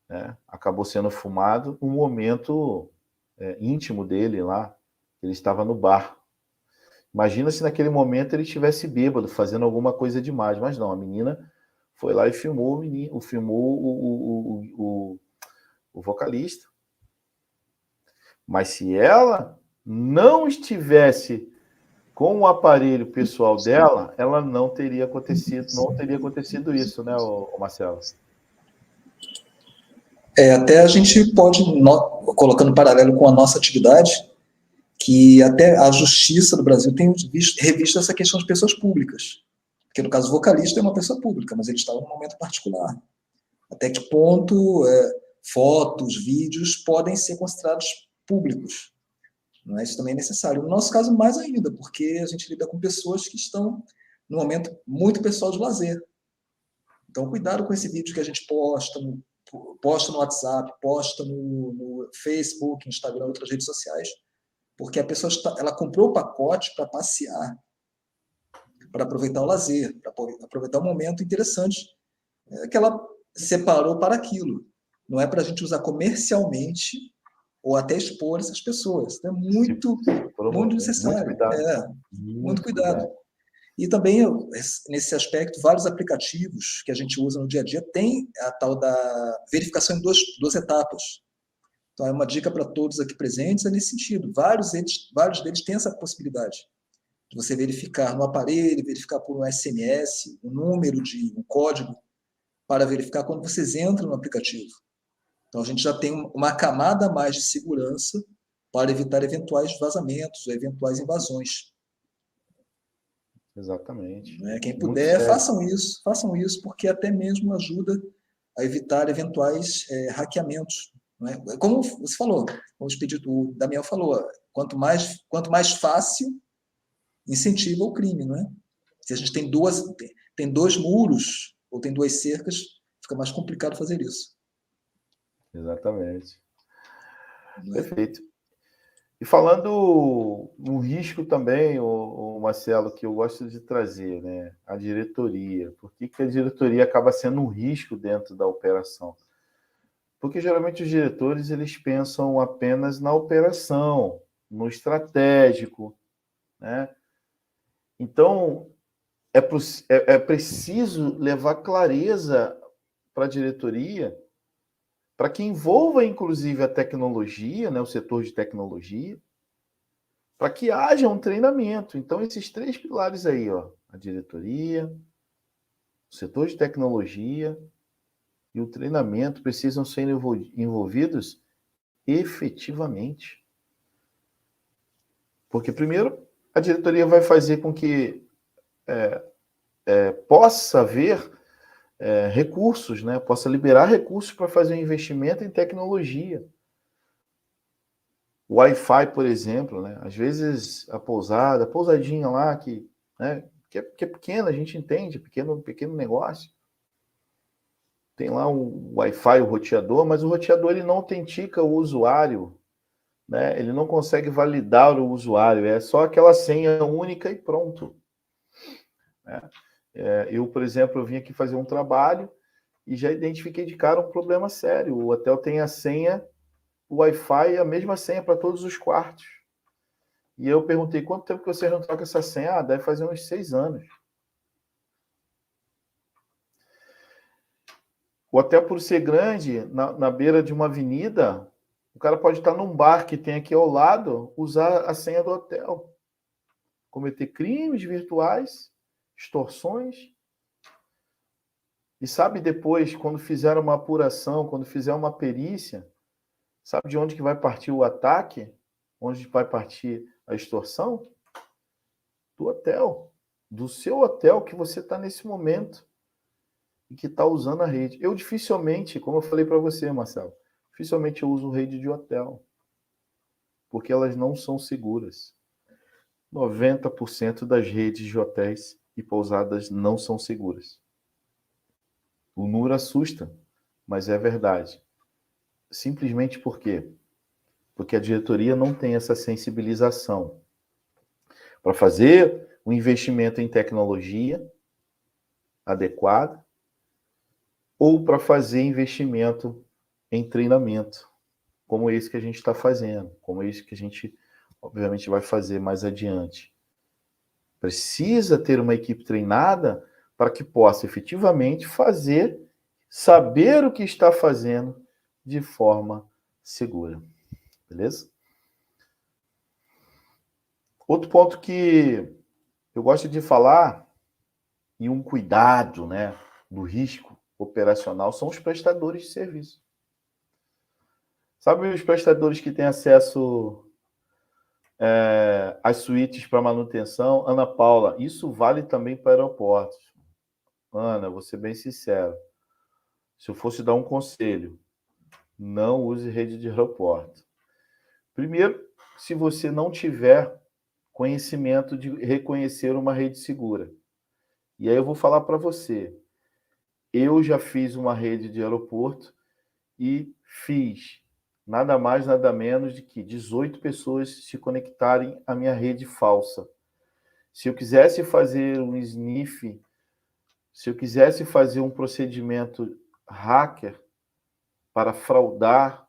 né, acabou sendo filmado um momento íntimo dele lá. Ele estava no bar. Imagina se naquele momento ele estivesse bêbado, fazendo alguma coisa demais. Mas não, a menina foi lá e filmou o vocalista. Mas se ela não estivesse com o aparelho pessoal dela, ela não teria acontecido isso, né, Marcelo? Até a gente pode, colocando paralelo com a nossa atividade, que até a Justiça do Brasil tem revisto essa questão de pessoas públicas. Porque, no caso, o vocalista é uma pessoa pública, mas ele estava num momento particular. Até que ponto fotos, vídeos podem ser considerados públicos? Não é? Isso também é necessário. No nosso caso, mais ainda, porque a gente lida com pessoas que estão num momento muito pessoal de lazer. Então, cuidado com esse vídeo que a gente posta no WhatsApp, posta no Facebook, Instagram, outras redes sociais, porque a pessoa ela comprou o pacote para passear, para aproveitar o lazer, para aproveitar o momento interessante que ela separou para aquilo. Não é para a gente usar comercialmente ou até expor essas pessoas. É muito necessário. Muito cuidado. E também, nesse aspecto, vários aplicativos que a gente usa no dia a dia têm a tal da verificação em duas etapas. Então, é uma dica para todos aqui presentes é nesse sentido. Vários deles têm essa possibilidade de você verificar no aparelho, verificar por um SMS, um código, para verificar quando vocês entram no aplicativo. Então, a gente já tem uma camada a mais de segurança para evitar eventuais vazamentos ou eventuais invasões. Exatamente. Né? Quem Muito puder, sério. façam isso, porque até mesmo ajuda a evitar eventuais hackeamentos. Né? Como você falou, como o Damião falou, quanto mais fácil, incentiva o crime. Não é? Se a gente tem dois muros ou tem duas cercas, fica mais complicado fazer isso. Exatamente. Não é? Perfeito. E falando no risco também, o Marcelo, que eu gosto de trazer, né? A diretoria. Por que a diretoria acaba sendo um risco dentro da operação? Porque geralmente os diretores eles pensam apenas na operação, no estratégico, né? Então é preciso levar clareza para a diretoria, para que envolva inclusive a tecnologia, né? O setor de tecnologia, para que haja um treinamento. Então, esses três pilares aí, ó, a diretoria, o setor de tecnologia e o treinamento precisam ser envolvidos efetivamente. Porque, primeiro, a diretoria vai fazer com que possa haver recursos, né? Possa liberar recursos para fazer um investimento em tecnologia. O Wi-Fi, por exemplo, né? Às vezes a pousadinha lá, né? que é pequena, a gente entende, pequeno negócio. Tem lá o Wi-Fi, o roteador, mas o roteador ele não autentica o usuário, né? Ele não consegue validar o usuário, é só aquela senha única e pronto. Né? Eu, por exemplo, eu vim aqui fazer um trabalho e já identifiquei de cara um problema sério. O hotel tem a senha, o Wi-Fi, a mesma senha para todos os quartos. E eu perguntei, quanto tempo que vocês não trocam essa senha? Ah, deve fazer uns 6 anos. O hotel, por ser grande, na beira de uma avenida, o cara pode estar num bar que tem aqui ao lado, usar a senha do hotel. Cometer crimes virtuais, extorsões. E sabe depois, quando fizer uma apuração, quando fizer uma perícia, sabe de onde que vai partir o ataque? Onde vai partir a extorsão? Do hotel. Do seu hotel que você está nesse momento. E que está usando a rede. Eu dificilmente, como eu falei para você, Marcelo, dificilmente eu uso rede de hotel. Porque elas não são seguras. 90% das redes de hotéis e pousadas não são seguras. O número assusta, mas é verdade. Simplesmente por quê? Porque a diretoria não tem essa sensibilização para fazer um investimento em tecnologia adequada ou para fazer investimento em treinamento, como esse que a gente está fazendo, como esse que a gente, obviamente, vai fazer mais adiante. Precisa ter uma equipe treinada para que possa efetivamente saber o que está fazendo de forma segura. Beleza? Outro ponto que eu gosto de falar, e um cuidado, né, do risco operacional, são os prestadores de serviço. Sabe os prestadores que têm acesso às suítes para manutenção? Ana Paula, isso vale também para aeroportos. Ana, vou ser bem sincero. Se eu fosse dar um conselho, não use rede de aeroporto. Primeiro, se você não tiver conhecimento de reconhecer uma rede segura. E aí eu vou falar para você. Eu já fiz uma rede de aeroporto e fiz nada mais, nada menos de que 18 pessoas se conectarem à minha rede falsa. Se eu quisesse fazer um sniff, se eu quisesse fazer um procedimento hacker para fraudar,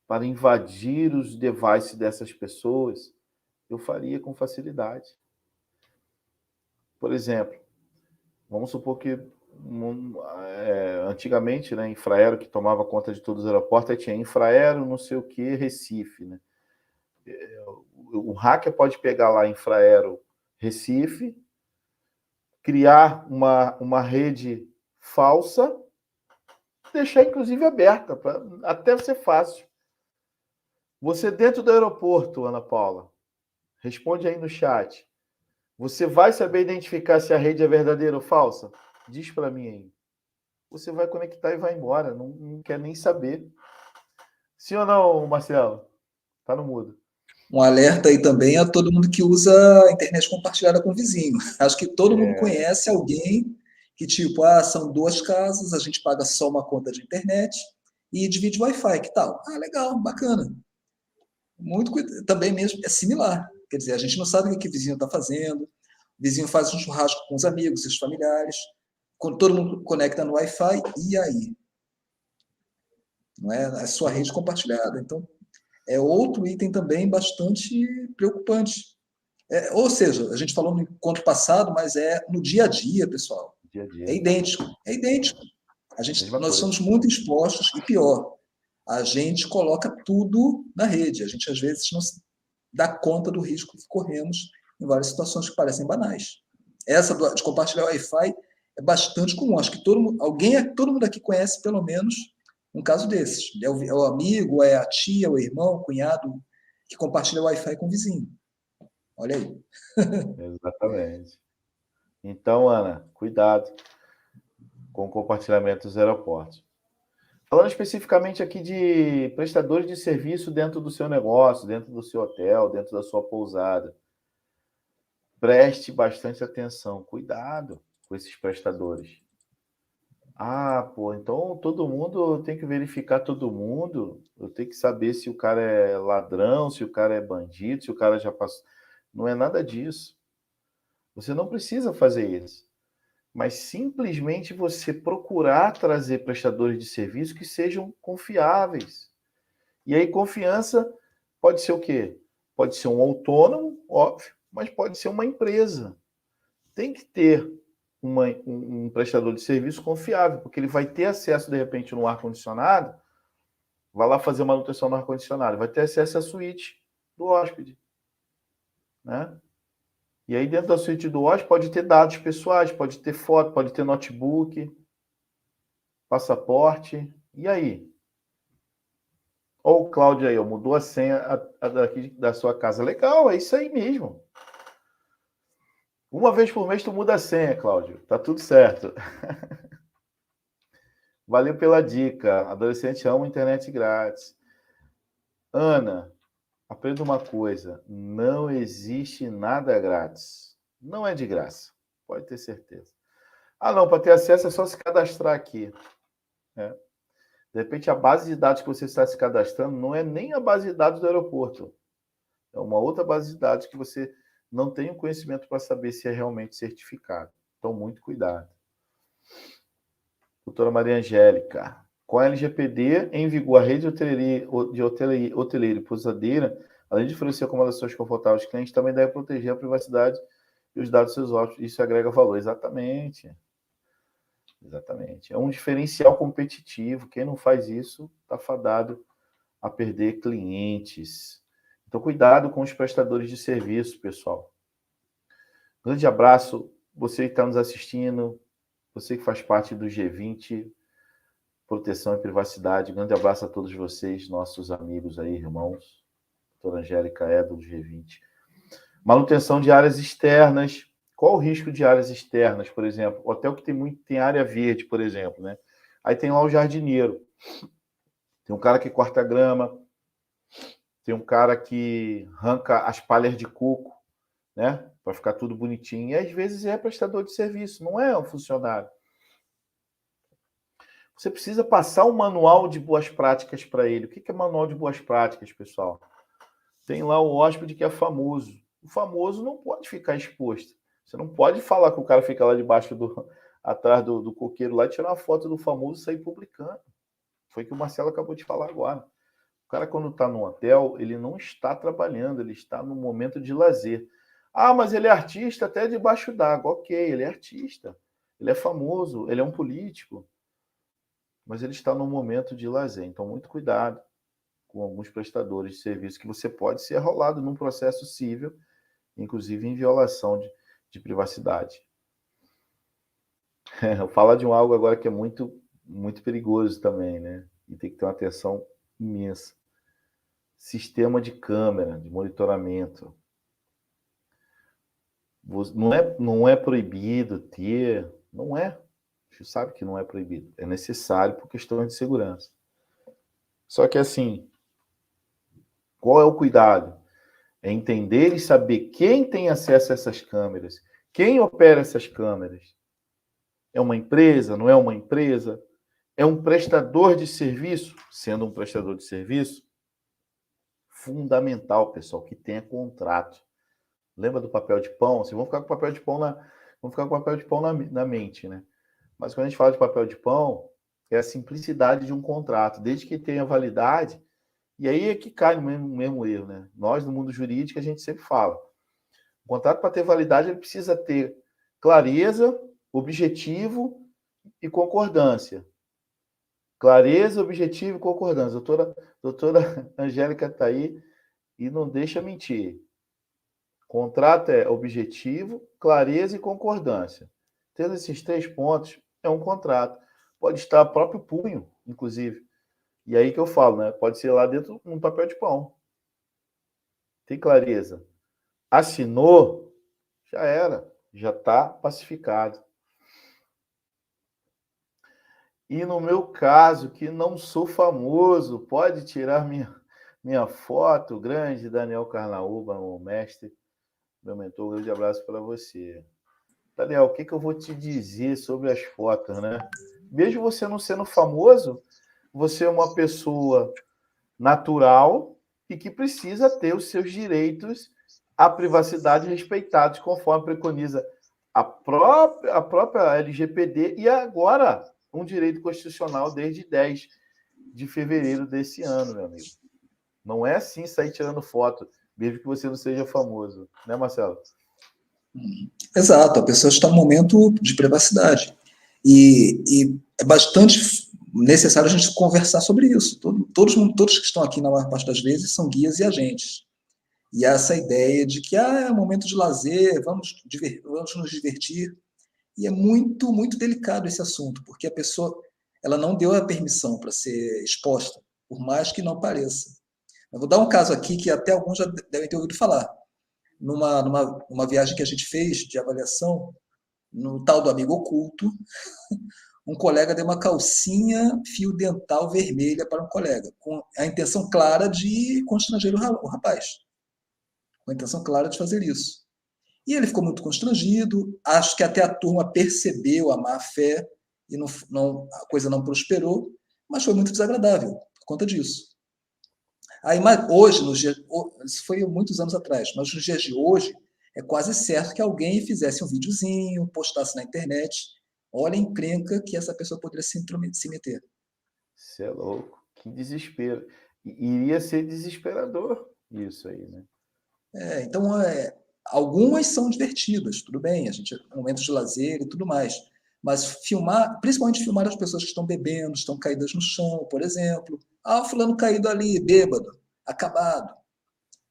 para invadir os devices dessas pessoas, eu faria com facilidade. Por exemplo, vamos supor que antigamente, né, Infraero que tomava conta de todos os aeroportos, aí tinha Infraero, não sei o que, Recife, né? O hacker pode pegar lá Infraero Recife, criar uma rede falsa, deixar inclusive aberta, para até ser fácil. Você dentro do aeroporto, Ana Paula, responde aí no chat. Você vai saber identificar se a rede é verdadeira ou falsa? Diz para mim aí. Você vai conectar e vai embora, não quer nem saber. Sim ou não, Marcelo? Tá no mudo. Um alerta aí também a todo mundo que usa a internet compartilhada com o vizinho. Acho que todo mundo conhece alguém que, tipo, são 2 casas, a gente paga só uma conta de internet e divide Wi-Fi, que tal? Legal, bacana. Muito também mesmo é similar. Quer dizer, a gente não sabe o que o vizinho está fazendo, o vizinho faz um churrasco com os amigos, seus familiares, quando todo mundo conecta no Wi-Fi, e aí? Não é a sua rede compartilhada. Então, é outro item também bastante preocupante. Ou seja, a gente falou no encontro passado, mas é no dia a dia, pessoal. Dia a dia. É idêntico, é idêntico. Nós somos muito expostos e pior, a gente coloca tudo na rede. A gente às vezes não se dá conta do risco que corremos em várias situações que parecem banais. Essa de compartilhar o Wi-Fi é bastante comum. Acho que todo mundo aqui conhece pelo menos um caso desses. É o amigo, é a tia, o irmão, o cunhado que compartilha o Wi-Fi com o vizinho. Olha aí. Exatamente. Então, Ana, cuidado com o compartilhamento dos aeroportos. Falando especificamente aqui de prestadores de serviço dentro do seu negócio, dentro do seu hotel, dentro da sua pousada. Preste bastante atenção, cuidado com esses prestadores. Então todo mundo tem que verificar todo mundo. Eu tenho que saber se o cara é ladrão, se o cara é bandido, se o cara já passou. Não é nada disso. Você não precisa fazer isso. Mas simplesmente você procurar trazer prestadores de serviço que sejam confiáveis. E aí, confiança pode ser o quê? Pode ser um autônomo, óbvio, mas pode ser uma empresa. Tem que ter um prestador de serviço confiável, porque ele vai ter acesso, de repente, no ar-condicionado, vai lá fazer manutenção no ar-condicionado, vai ter acesso à suíte do hóspede. Né? E aí, dentro da suíte do hóspede, pode ter dados pessoais, pode ter foto, pode ter notebook, passaporte. E aí? Olha o Cláudio aí, mudou a senha daqui da sua casa. Legal, é isso aí mesmo. Uma vez por mês tu muda a senha, Cláudio. Tá tudo certo. Valeu pela dica. Adolescente ama internet grátis. Ana, aprenda uma coisa. Não existe nada grátis. Não é de graça. Pode ter certeza. Não, para ter acesso é só se cadastrar aqui. De repente, a base de dados que você está se cadastrando não é nem a base de dados do aeroporto. É uma outra base de dados que você não tem o conhecimento para saber se é realmente certificado. Então, muito cuidado. Doutora Maria Angélica, com a LGPD em vigor, a rede de hoteleira e pousadeira, além de oferecer acomodações confortáveis aos clientes, também deve proteger a privacidade e os dados dos seus hóspedes. Isso agrega valor. Exatamente. Exatamente. É um diferencial competitivo. Quem não faz isso está fadado a perder clientes. Então, cuidado com os prestadores de serviço, pessoal. Grande abraço, você que está nos assistindo, você que faz parte do G20, proteção e privacidade. Grande abraço a todos vocês, nossos amigos aí, irmãos. A doutora Angélica é do G20. Manutenção de áreas externas. Qual o risco de áreas externas, por exemplo? Hotel que tem área verde, por exemplo, né? Aí tem lá o jardineiro. Tem um cara que corta grama, tem um cara que arranca as palhas de coco, né? Para ficar tudo bonitinho. E às vezes é prestador de serviço, não é um funcionário. Você precisa passar um manual de boas práticas para ele. O que é manual de boas práticas, pessoal? Tem lá o hóspede que é famoso. O famoso não pode ficar exposto. Você não pode falar que o cara fica lá debaixo atrás do coqueiro lá e tirar uma foto do famoso e sair publicando. Foi o que o Marcelo acabou de falar agora. O cara, quando está no hotel, ele não está trabalhando, ele está no momento de lazer. Mas ele é artista até debaixo d'água. Ok, ele é artista. Ele é famoso, ele é um político. mas ele está num momento de lazer. Então, muito cuidado com alguns prestadores de serviço, que você pode ser arrolado num processo civil, inclusive em violação de privacidade. Eu falo de algo agora que é muito, muito perigoso também, né? E tem que ter uma atenção imensa. Sistema de câmera, de monitoramento. Não é proibido ter, não é. Você sabe que não é proibido. É necessário por questões de segurança. Só que assim, qual é o cuidado? É entender e saber quem tem acesso a essas câmeras, quem opera essas câmeras. É uma empresa? Não é uma empresa? É um prestador de serviço? Sendo um prestador de serviço, fundamental, pessoal, que tenha contrato. Lembra do papel de pão? Vocês vão ficar com o papel de pão na mente, né? Mas quando a gente fala de papel de pão, é a simplicidade de um contrato, desde que tenha validade. E aí é que cai no mesmo erro, né? Nós, no mundo jurídico, a gente sempre fala. O contrato, para ter validade, ele precisa ter clareza, objetivo e concordância. Clareza, objetivo e concordância. Doutora Angélica está aí e não deixa mentir. Contrato é objetivo, clareza e concordância. Tendo esses 3 pontos, é um contrato. Pode estar próprio punho, inclusive. E aí que eu falo, né? Pode ser lá dentro um papel de pão. Tem clareza. Assinou, já era. Já está pacificado. E no meu caso, que não sou famoso, pode tirar minha foto grande, Daniel Carnaúba, o mestre, meu mentor. Um grande abraço para você. Daniel, o que eu vou te dizer sobre as fotos, né? Mesmo você não sendo famoso, você é uma pessoa natural e que precisa ter os seus direitos à privacidade respeitados, conforme preconiza a própria LGPD e agora um direito constitucional desde 10 de fevereiro desse ano, meu amigo. Não é assim sair tirando foto, mesmo que você não seja famoso, né, Marcelo? Exato, a pessoa está num momento de privacidade. E é bastante necessário a gente conversar sobre isso. Todos que estão aqui, na maior parte das vezes, são guias e agentes. E essa ideia de que é um momento de lazer, vamos nos divertir. E é muito, muito delicado esse assunto, porque a pessoa ela não deu a permissão para ser exposta, por mais que não pareça. Eu vou dar um caso aqui que até alguns já devem ter ouvido falar. Numa viagem que a gente fez de avaliação, no tal do amigo oculto, um colega deu uma calcinha fio dental vermelha para um colega, com a intenção clara de constranger o rapaz, com a intenção clara de fazer isso. E ele ficou muito constrangido, acho que até a turma percebeu a má fé e a coisa não prosperou, mas foi muito desagradável por conta disso. Aí, hoje, isso foi muitos anos atrás, mas nos dias de hoje, é quase certo que alguém fizesse um videozinho, postasse na internet. Olha a encrenca que essa pessoa poderia se meter. Você é louco. Que desespero. Iria ser desesperador isso aí, né? Então, algumas são divertidas, tudo bem, a gente momentos de lazer e tudo mais. Mas filmar, principalmente filmar as pessoas que estão bebendo, estão caídas no chão, por exemplo. Ah, fulano caído ali, bêbado, acabado.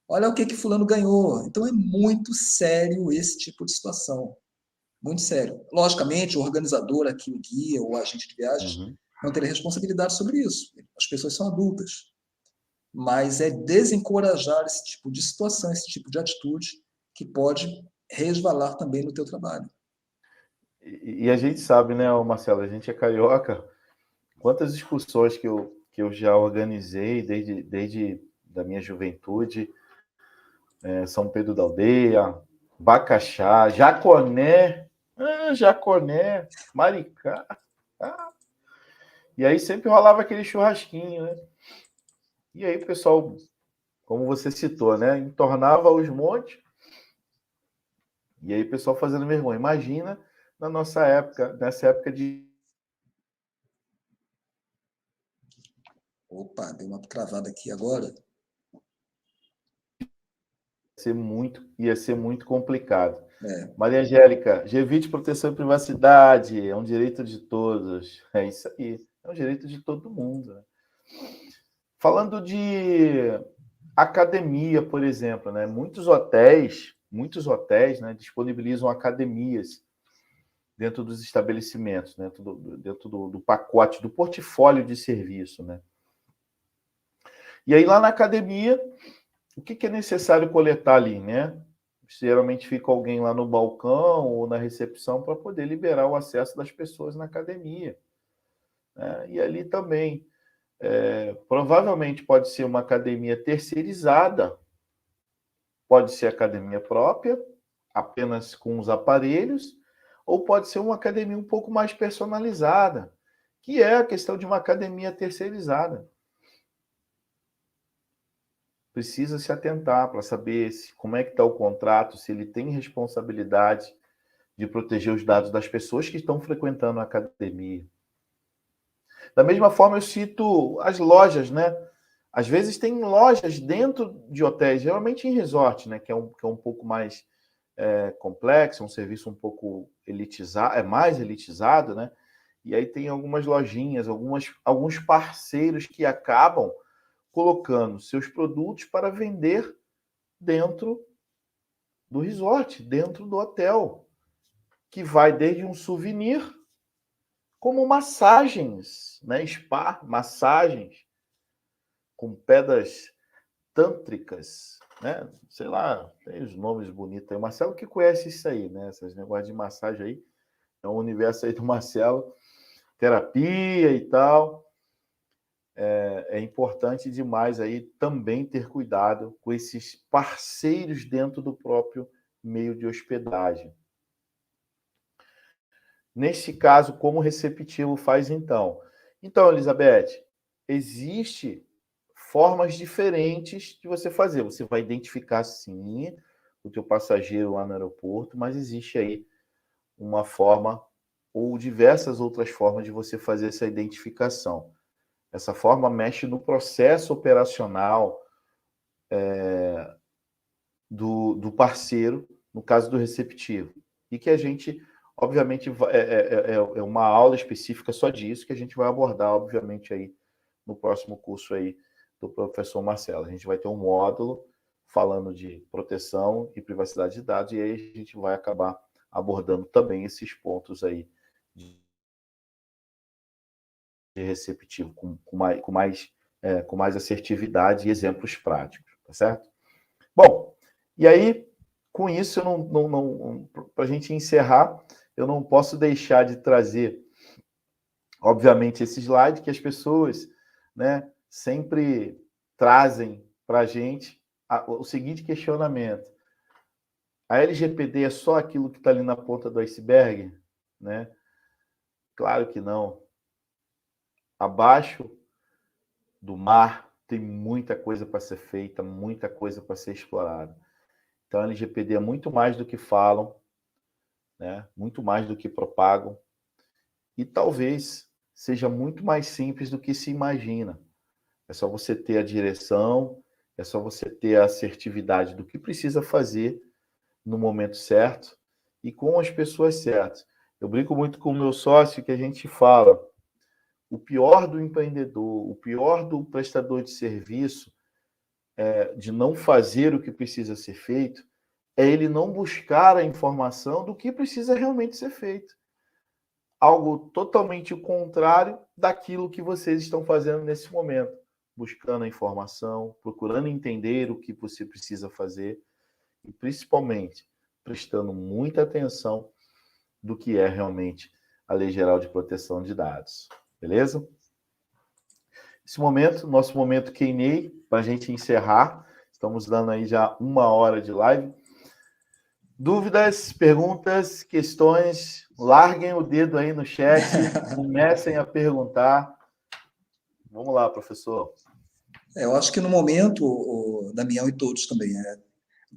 Olha o que fulano ganhou. Então é muito sério esse tipo de situação. Muito sério. Logicamente, o organizador aqui, o guia, ou o agente de viagens, não teria responsabilidade sobre isso. As pessoas são adultas. Mas é desencorajar esse tipo de situação, esse tipo de atitude, que pode resvalar também no teu trabalho. E a gente sabe, né, Marcelo, a gente é carioca, quantas excursões que eu já organizei desde da minha juventude, São Pedro da Aldeia, Bacaxá, Jaconé, Maricá. E aí sempre rolava aquele churrasquinho, né? E aí o pessoal, como você citou, né, entornava os montes. E aí o pessoal fazendo vergonha. Imagina na nossa época, nessa época de... Opa, deu uma travada aqui agora. Ia ser muito complicado. Maria Angélica, G20 proteção e privacidade é um direito de todos. É isso aí. É um direito de todo mundo, né? Falando de academia, por exemplo, né? Muitos hotéis, né, disponibilizam academias dentro dos estabelecimentos, né? Dentro do pacote, do portfólio de serviço, né? E aí, lá na academia, o que é necessário coletar ali, né? Geralmente fica alguém lá no balcão ou na recepção para poder liberar o acesso das pessoas na academia, né? E ali também, provavelmente pode ser uma academia terceirizada, pode ser academia própria, apenas com os aparelhos, ou pode ser uma academia um pouco mais personalizada, que é a questão de uma academia terceirizada. Precisa se atentar para saber como é que está o contrato, se ele tem responsabilidade de proteger os dados das pessoas que estão frequentando a academia. Da mesma forma, eu cito as lojas, né? Às vezes tem lojas dentro de hotéis, geralmente em resort, né? Que é um pouco mais complexo, um serviço um pouco elitizado, mais elitizado, né? E aí tem algumas lojinhas, alguns parceiros que acabam colocando seus produtos para vender dentro do resort, dentro do hotel, que vai desde um souvenir, como massagens, né? Spa, massagens com pedras tântricas, né? Sei lá, tem os nomes bonitos aí. O Marcelo que conhece isso aí, né? Esses negócios de massagem aí, é um universo aí do Marcelo, terapia e tal. É importante demais aí também ter cuidado com esses parceiros dentro do próprio meio de hospedagem. Nesse caso, como o receptivo faz então? Então, Elizabeth, existe formas diferentes de você fazer. Você vai identificar, sim, o teu passageiro lá no aeroporto, mas existe aí uma forma ou diversas outras formas de você fazer essa identificação. Essa forma mexe no processo operacional do parceiro, no caso do receptivo. E que a gente, obviamente, é uma aula específica só disso, que a gente vai abordar, obviamente, aí no próximo curso aí do professor Marcelo. A gente vai ter um módulo falando de proteção e privacidade de dados, e aí a gente vai acabar abordando também esses pontos aí de receptivo, com mais assertividade e exemplos práticos, tá certo? Bom, e aí, com isso, para a gente encerrar, eu não posso deixar de trazer, obviamente, esse slide que as pessoas, né, sempre trazem para a gente o seguinte questionamento: a LGPD é só aquilo que está ali na ponta do iceberg? Né? Claro que não. Abaixo do mar tem muita coisa para ser feita, muita coisa para ser explorada. Então, a LGPD é muito mais do que falam, né? Muito mais do que propagam, e talvez seja muito mais simples do que se imagina. É só você ter a direção, é só você ter a assertividade do que precisa fazer no momento certo e com as pessoas certas. Eu brinco muito com o meu sócio que a gente fala: o pior do empreendedor, o pior do prestador de serviço, de não fazer o que precisa ser feito, é ele não buscar a informação do que precisa realmente ser feito. Algo totalmente o contrário daquilo que vocês estão fazendo nesse momento. Buscando a informação, procurando entender o que você precisa fazer e, principalmente, prestando muita atenção do que é realmente a Lei Geral de Proteção de Dados. Beleza? Esse momento, nosso momento Q&A, para a gente encerrar. Estamos dando aí já 1 hora de live. Dúvidas, perguntas, questões, larguem o dedo aí no chat, comecem a perguntar. Vamos lá, professor. Eu acho que no momento, o Damião e todos também,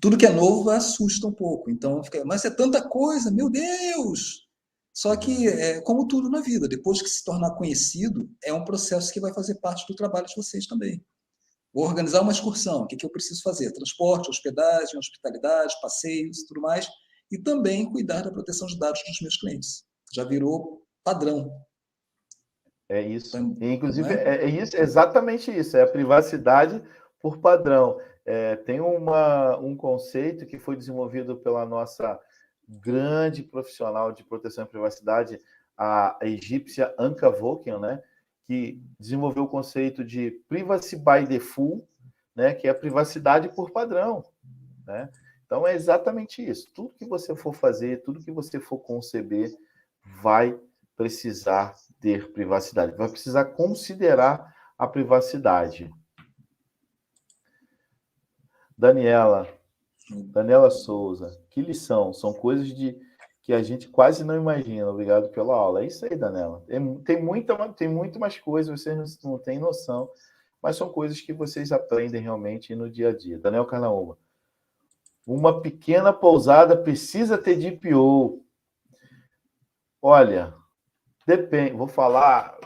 tudo que é novo assusta um pouco. Então, mas é tanta coisa, meu Deus! Só que, como tudo na vida, depois que se tornar conhecido, é um processo que vai fazer parte do trabalho de vocês também. Vou organizar uma excursão, o que eu preciso fazer? Transporte, hospedagem, hospitalidade, passeios, tudo mais. E também cuidar da proteção de dados dos meus clientes. Já virou padrão. É isso. Então, E, inclusive, não é? é isso, é exatamente isso, é a privacidade por padrão. Tem um conceito que foi desenvolvido pela nossa grande profissional de proteção e privacidade, a egípcia Anka Volken, né, que desenvolveu o conceito de privacy by default, né, que é a privacidade por padrão. Né? Então, é exatamente isso. Tudo que você for fazer, tudo que você for conceber, vai precisar ter privacidade, vai precisar considerar a privacidade. Daniela Souza, que lição, são coisas que a gente quase não imagina. Obrigado pela aula. É isso aí, Daniela. Tem muito mais coisas, vocês não têm noção, mas são coisas que vocês aprendem realmente no dia a dia. Daniel Carnaúba, uma pequena pousada precisa ter DPO. Olha, depende, vou falar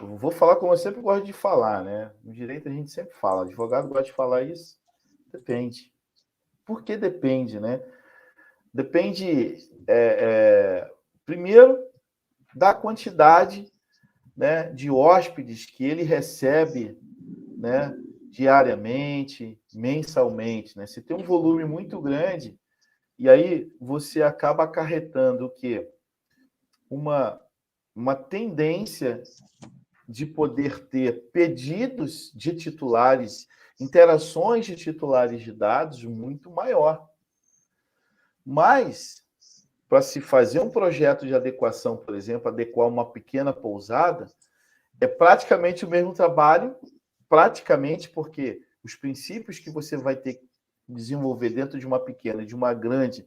como eu sempre gosto de falar, né? No direito a gente sempre fala, advogado gosta de falar isso, depende. Por que depende, né? Depende, primeiro, da quantidade, né, de hóspedes que ele recebe, né, diariamente, mensalmente, né? Se tem um volume muito grande, e aí você acaba acarretando o quê? Uma tendência de poder ter pedidos de titulares, interações de titulares de dados muito maior. Mas, para se fazer um projeto de adequação, por exemplo, adequar uma pequena pousada, é praticamente o mesmo trabalho, praticamente porque os princípios que você vai ter que desenvolver dentro de uma pequena, de uma grande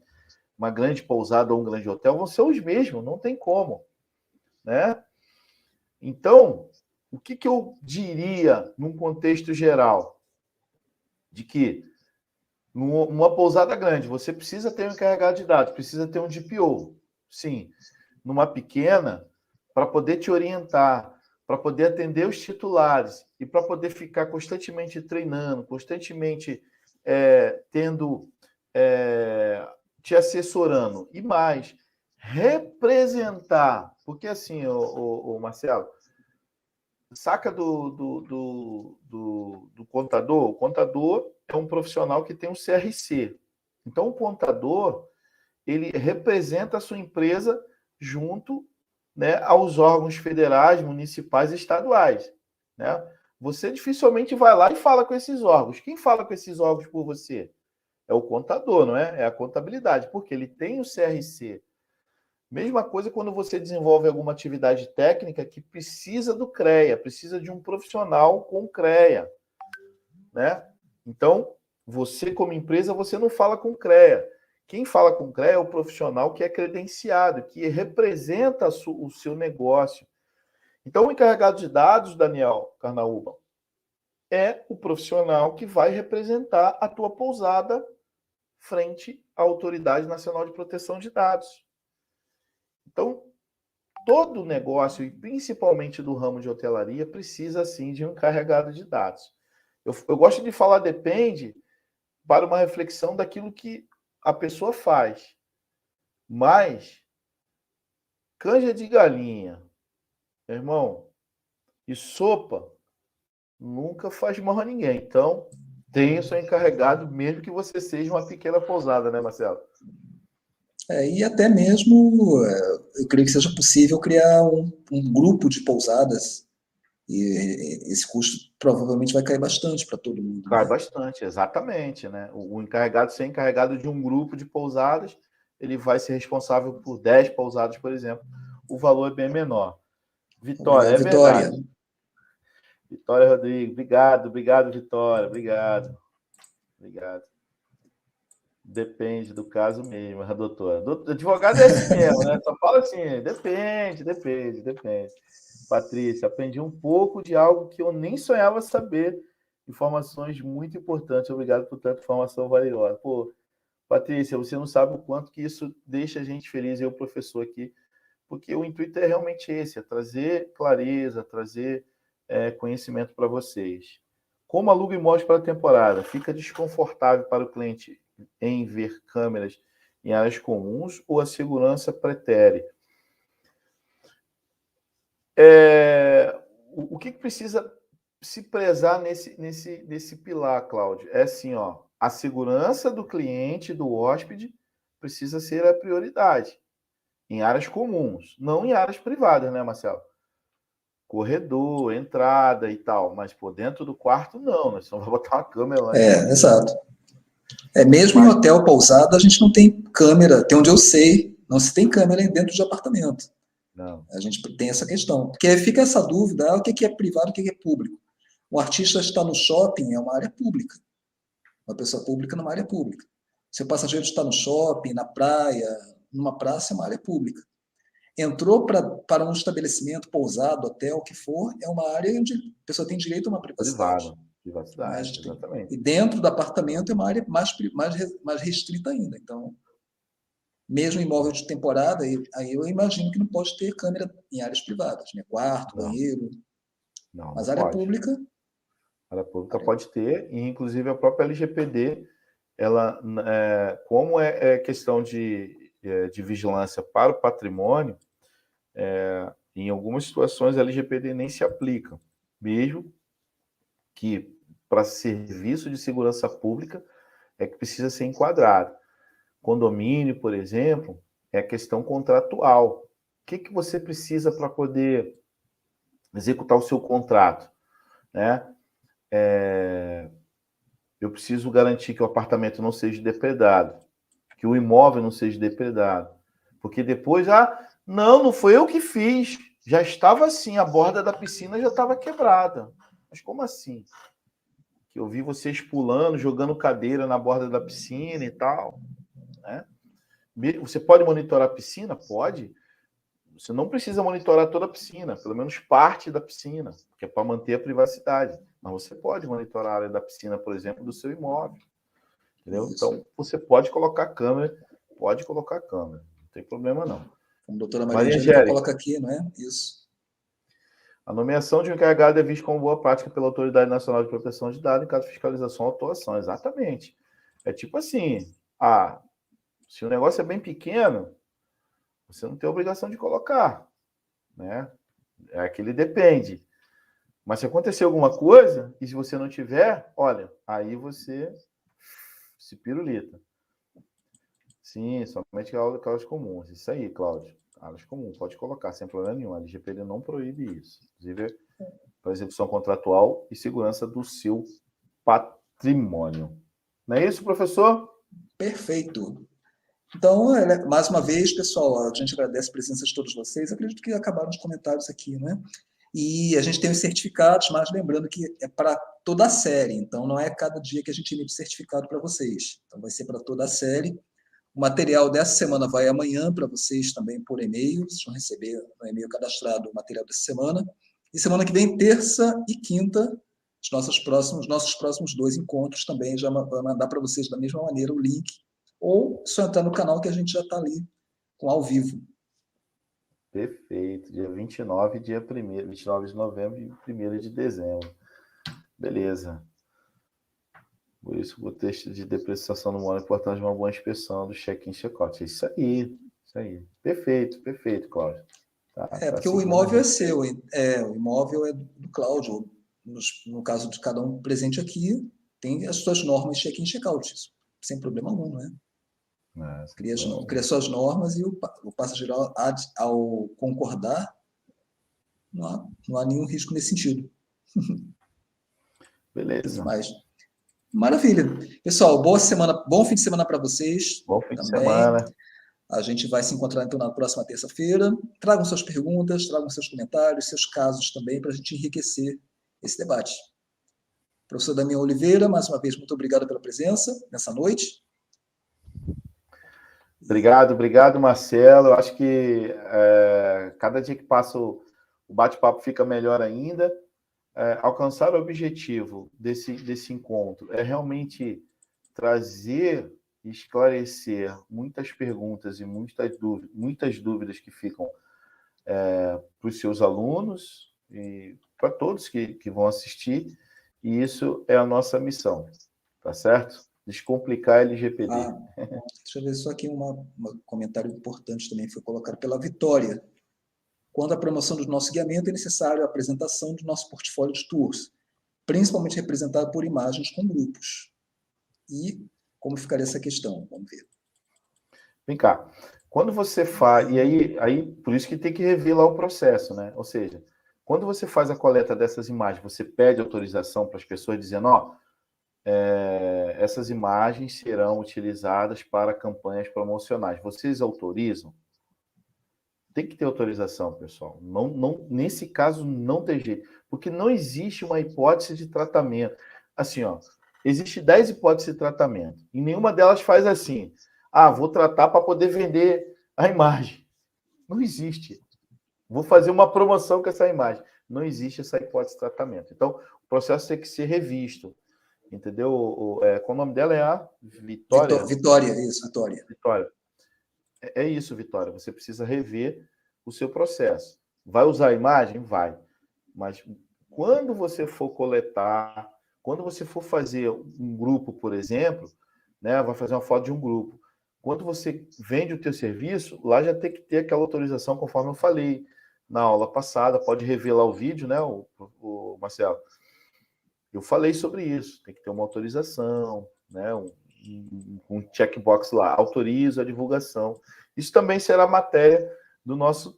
pousada ou um grande hotel vão ser os mesmos, não tem como, né? Então, o que eu diria num contexto geral? De que numa pousada grande, você precisa ter um encarregado de dados, precisa ter um DPO. Sim. Numa pequena, para poder te orientar, para poder atender os titulares e para poder ficar constantemente treinando, constantemente tendo, te assessorando e mais, representar. Porque assim, o Marcelo, saca do contador? O contador é um profissional que tem um CRC. Então, o contador, ele representa a sua empresa junto, né, aos órgãos federais, municipais e estaduais. Né? Você dificilmente vai lá e fala com esses órgãos. Quem fala com esses órgãos por você? É o contador, não é? É a contabilidade, porque ele tem o CRC. Mesma coisa quando você desenvolve alguma atividade técnica que precisa do CREA, precisa de um profissional com CREA, né? Então, você como empresa, você não fala com CREA. Quem fala com CREA é o profissional que é credenciado, que representa o seu negócio. Então, o encarregado de dados, Daniel Carnaúba, é o profissional que vai representar a tua pousada frente à Autoridade Nacional de Proteção de Dados. Então, todo negócio, e principalmente do ramo de hotelaria, precisa, sim, de um encarregado de dados. Eu gosto de falar depende para uma reflexão daquilo que a pessoa faz. Mas, canja de galinha, meu irmão, e sopa nunca faz mal a ninguém. Então, tenha o seu encarregado, mesmo que você seja uma pequena pousada, né, Marcelo? E até mesmo, eu creio que seja possível criar um grupo de pousadas, e esse custo provavelmente vai cair bastante para todo mundo. Cai Né? bastante, exatamente. Né? O encarregado, ser encarregado de um grupo de pousadas, ele vai ser responsável por 10 pousadas, por exemplo. O valor é bem menor. Vitória, Obrigado, é Vitória. verdade. Vitória Rodrigues, obrigado, Vitória, obrigado. Depende do caso mesmo, a doutora. Advogado é assim mesmo, né? Só fala assim, depende. Patrícia, aprendi um pouco de algo que eu nem sonhava saber. Informações muito importantes. Obrigado por tanta informação valiosa. Pô, Patrícia, você não sabe o quanto que isso deixa a gente feliz, eu, professor aqui, porque o intuito é realmente esse, é trazer clareza, trazer conhecimento para vocês. Como aluga imóveis para a temporada? Fica desconfortável para o cliente em ver câmeras em áreas comuns ou a segurança pretere? o que precisa se prezar nesse pilar, Cláudio? É assim, ó, a segurança do cliente, do hóspede, precisa ser a prioridade em áreas comuns, não em áreas privadas, né, Marcelo? Corredor, entrada e tal, mas por dentro do quarto, não, nós só vamos botar uma câmera lá. Exato. Mesmo em hotel, pousada, a gente não tem câmera, até onde eu sei, não se tem câmera dentro de apartamento. Não. A gente tem essa questão. Porque fica essa dúvida, o que é privado, o que é público. O artista está no shopping, é uma área pública. Uma pessoa pública numa área pública. Se o passageiro está no shopping, na praia, numa praça, é uma área pública. Entrou para um estabelecimento, pousado, hotel, o que for, é uma área onde a pessoa tem direito a uma privacidade. Privacidade, exatamente. E dentro do apartamento é uma área mais restrita ainda. Então, mesmo imóvel de temporada, aí eu imagino que não pode ter câmera em áreas privadas, né? Quarto, banheiro. Não, mas não área pode. pública. A área pública pode ter, e inclusive a própria LGPD, ela, como é questão de vigilância para o patrimônio, em algumas situações a LGPD nem se aplica, mesmo que para serviço de segurança pública é que precisa ser enquadrado. Condomínio, por exemplo, é questão contratual. O que você precisa para poder executar o seu contrato, né? Eu preciso garantir que o apartamento não seja depredado, que o imóvel não seja depredado, porque depois, não foi eu que fiz, já estava assim, a borda da piscina já estava quebrada. Mas como assim? Que eu vi vocês pulando, jogando cadeira na borda da piscina e tal, né? Você pode monitorar a piscina? Pode. Você não precisa monitorar toda a piscina, pelo menos parte da piscina, que é para manter a privacidade. Mas você pode monitorar a área da piscina, por exemplo, do seu imóvel. Entendeu? Isso. Então, você pode colocar câmera, não tem problema não. Como a doutora Maria Angélica coloca aqui, não é? Isso. A nomeação de um encarregado é vista como boa prática pela Autoridade Nacional de Proteção de Dados em caso de fiscalização ou atuação. Exatamente. É tipo assim, se o negócio é bem pequeno, você não tem obrigação de colocar, né? É aquele depende. Mas se acontecer alguma coisa, e se você não tiver, olha, aí você se pirulita. Sim, somente causas comuns. Isso aí, Cláudio. Causas comuns, pode colocar, sem problema nenhum. A LGPD não proíbe isso. Inclusive, para execução contratual e segurança do seu patrimônio. Não é isso, professor? Perfeito. Então, mais uma vez, pessoal, a gente agradece a presença de todos vocês. Acredito que acabaram os comentários aqui, né? E a gente tem os certificados, mas lembrando que é para toda a série, então não é cada dia que a gente emite certificado para vocês. Então, vai ser para toda a série. O material dessa semana vai amanhã para vocês também por e-mail. Vocês vão receber no e-mail cadastrado o material dessa semana. E semana que vem, terça e quinta, os nossos próximos 2 encontros também já vou mandar para vocês da mesma maneira o link. Ou só entrar no canal que a gente já está ali com ao vivo. Perfeito. Dia 29, dia 1º, 29 de novembro e 1º de dezembro. Beleza. Por isso, o texto de depreciação no modo é importante de uma boa inspeção do check-in check-out. É isso aí. Perfeito, Cláudio. Porque o imóvel é seu, o imóvel é do Cláudio. No caso de cada um presente aqui, tem as suas normas de check-in e check-out, sem problema algum, não é? Cria suas normas e o passageiro, ao concordar, não há nenhum risco nesse sentido. Beleza. Mas, maravilha. Pessoal, boa semana, bom fim de semana para vocês. Bom fim de semana. A gente vai se encontrar então na próxima terça-feira. Tragam suas perguntas, tragam seus comentários, seus casos também, para a gente enriquecer esse debate. Professor Damião Oliveira, mais uma vez, muito obrigado pela presença nessa noite. Obrigado, Marcelo. Eu acho que cada dia que passa o bate-papo fica melhor ainda. Alcançar o objetivo desse encontro é realmente trazer e esclarecer muitas perguntas e muitas dúvidas que ficam para os seus alunos e para todos que vão assistir, e isso é a nossa missão, tá certo? Descomplicar a LGPD. Deixa eu ver só aqui um comentário importante também, foi colocado pela Vitória. quando a promoção do nosso guiamento é necessário a apresentação do nosso portfólio de tours, principalmente representado por imagens com grupos. E como ficaria essa questão? Vamos ver. Vem cá. Quando você faz... E aí, por isso que tem que rever lá o processo, né? Ou seja, quando você faz a coleta dessas imagens, você pede autorização para as pessoas dizendo, ó, essas imagens serão utilizadas para campanhas promocionais. Vocês autorizam? Tem que ter autorização, pessoal. Nesse caso, não tem jeito. Porque não existe uma hipótese de tratamento. Assim, ó, existe 10 hipóteses de tratamento. E nenhuma delas faz assim. Ah, vou tratar para poder vender a imagem. Não existe. Vou fazer uma promoção com essa imagem. Não existe essa hipótese de tratamento. Então, o processo tem que ser revisto. Entendeu? Qual o nome dela? É a Vitória? Vitória, isso, Vitória. Vitória. É isso, Vitória. Você precisa rever o seu processo. Vai usar a imagem? Vai. Mas quando você for coletar, quando você for fazer um grupo, por exemplo, né, vai fazer uma foto de um grupo. Quando você vende o teu serviço, lá já tem que ter aquela autorização, conforme eu falei na aula passada. Pode rever lá o vídeo, né, o Marcelo? Eu falei sobre isso. Tem que ter uma autorização, né, um checkbox lá, autorizo a divulgação. Isso também será matéria do nosso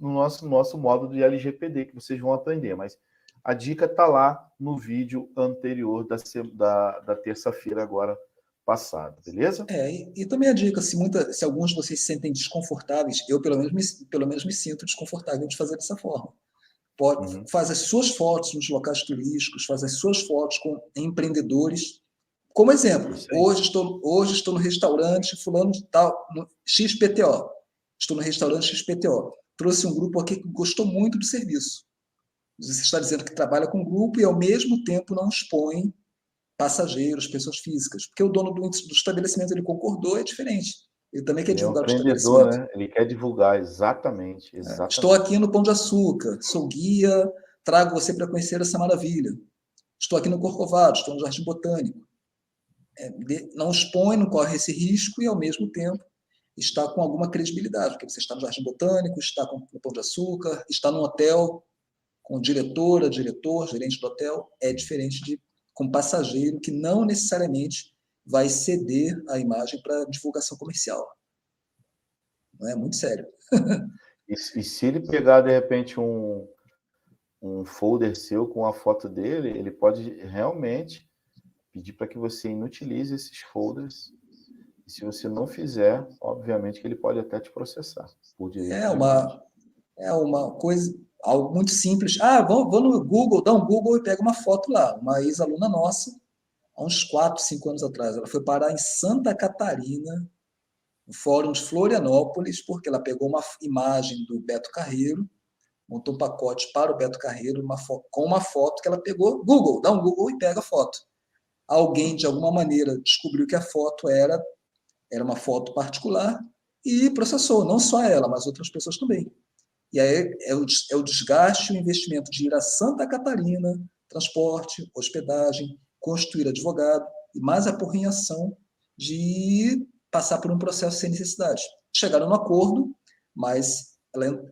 módulo de LGPD, que vocês vão aprender, mas a dica está lá no vídeo anterior da terça-feira agora passada, beleza? E também a dica, se alguns de vocês se sentem desconfortáveis, eu pelo menos me sinto desconfortável de fazer dessa forma. Faz as suas fotos nos locais turísticos, faz as suas fotos com empreendedores. Como exemplo, hoje estou no restaurante fulano de tal, no XPTO. Estou no restaurante XPTO. Trouxe um grupo aqui que gostou muito do serviço. Você está dizendo que trabalha com grupo e, ao mesmo tempo, não expõe passageiros, pessoas físicas. Porque o dono do estabelecimento ele concordou, é diferente. Ele também quer divulgar o estabelecimento. Né? Ele quer divulgar, exatamente. Estou aqui no Pão de Açúcar, sou guia, trago você para conhecer essa maravilha. Estou aqui no Corcovado, estou no Jardim Botânico. Não expõe, não corre esse risco e, ao mesmo tempo, está com alguma credibilidade, porque você está no Jardim Botânico, está no Pão de Açúcar, está num hotel, com diretor, gerente do hotel, é diferente com passageiro que não necessariamente vai ceder a imagem para divulgação comercial. Não é muito sério. E se ele pegar, de repente, um folder seu com a foto dele, ele pode realmente pedir para que você inutilize esses folders. E se você não fizer, obviamente que ele pode até te processar por direito. É uma coisa, algo muito simples. Vou no Google, dá um Google e pega uma foto lá. Uma ex-aluna nossa, há uns 4, 5 anos atrás, ela foi parar em Santa Catarina, no Fórum de Florianópolis, porque ela pegou uma imagem do Beto Carreiro, montou um pacote para o Beto Carreiro com uma foto que ela pegou. Google, dá um Google e pega a foto. Alguém, de alguma maneira, descobriu que a foto era uma foto particular e processou, não só ela, mas outras pessoas também. E aí é o desgaste, o investimento de ir a Santa Catarina, transporte, hospedagem, constituir advogado, e mais a porrinhação de passar por um processo sem necessidade. Chegaram no acordo, mas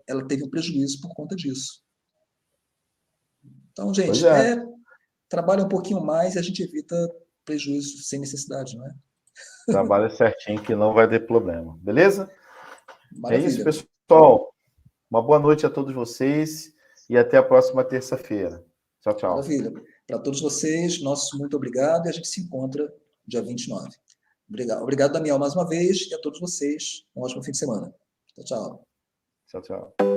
ela teve um prejuízo por conta disso. Então, gente, trabalha um pouquinho mais e a gente evita prejuízo sem necessidade, não é? Trabalha certinho que não vai ter problema, beleza? Maravilha. É isso, pessoal. Uma boa noite a todos vocês e até a próxima terça-feira. Tchau, tchau. Maravilha. Para todos vocês, nosso muito obrigado e a gente se encontra dia 29. Obrigado, Daniel, mais uma vez, e a todos vocês. Um ótimo fim de semana. Tchau, tchau. Tchau, tchau.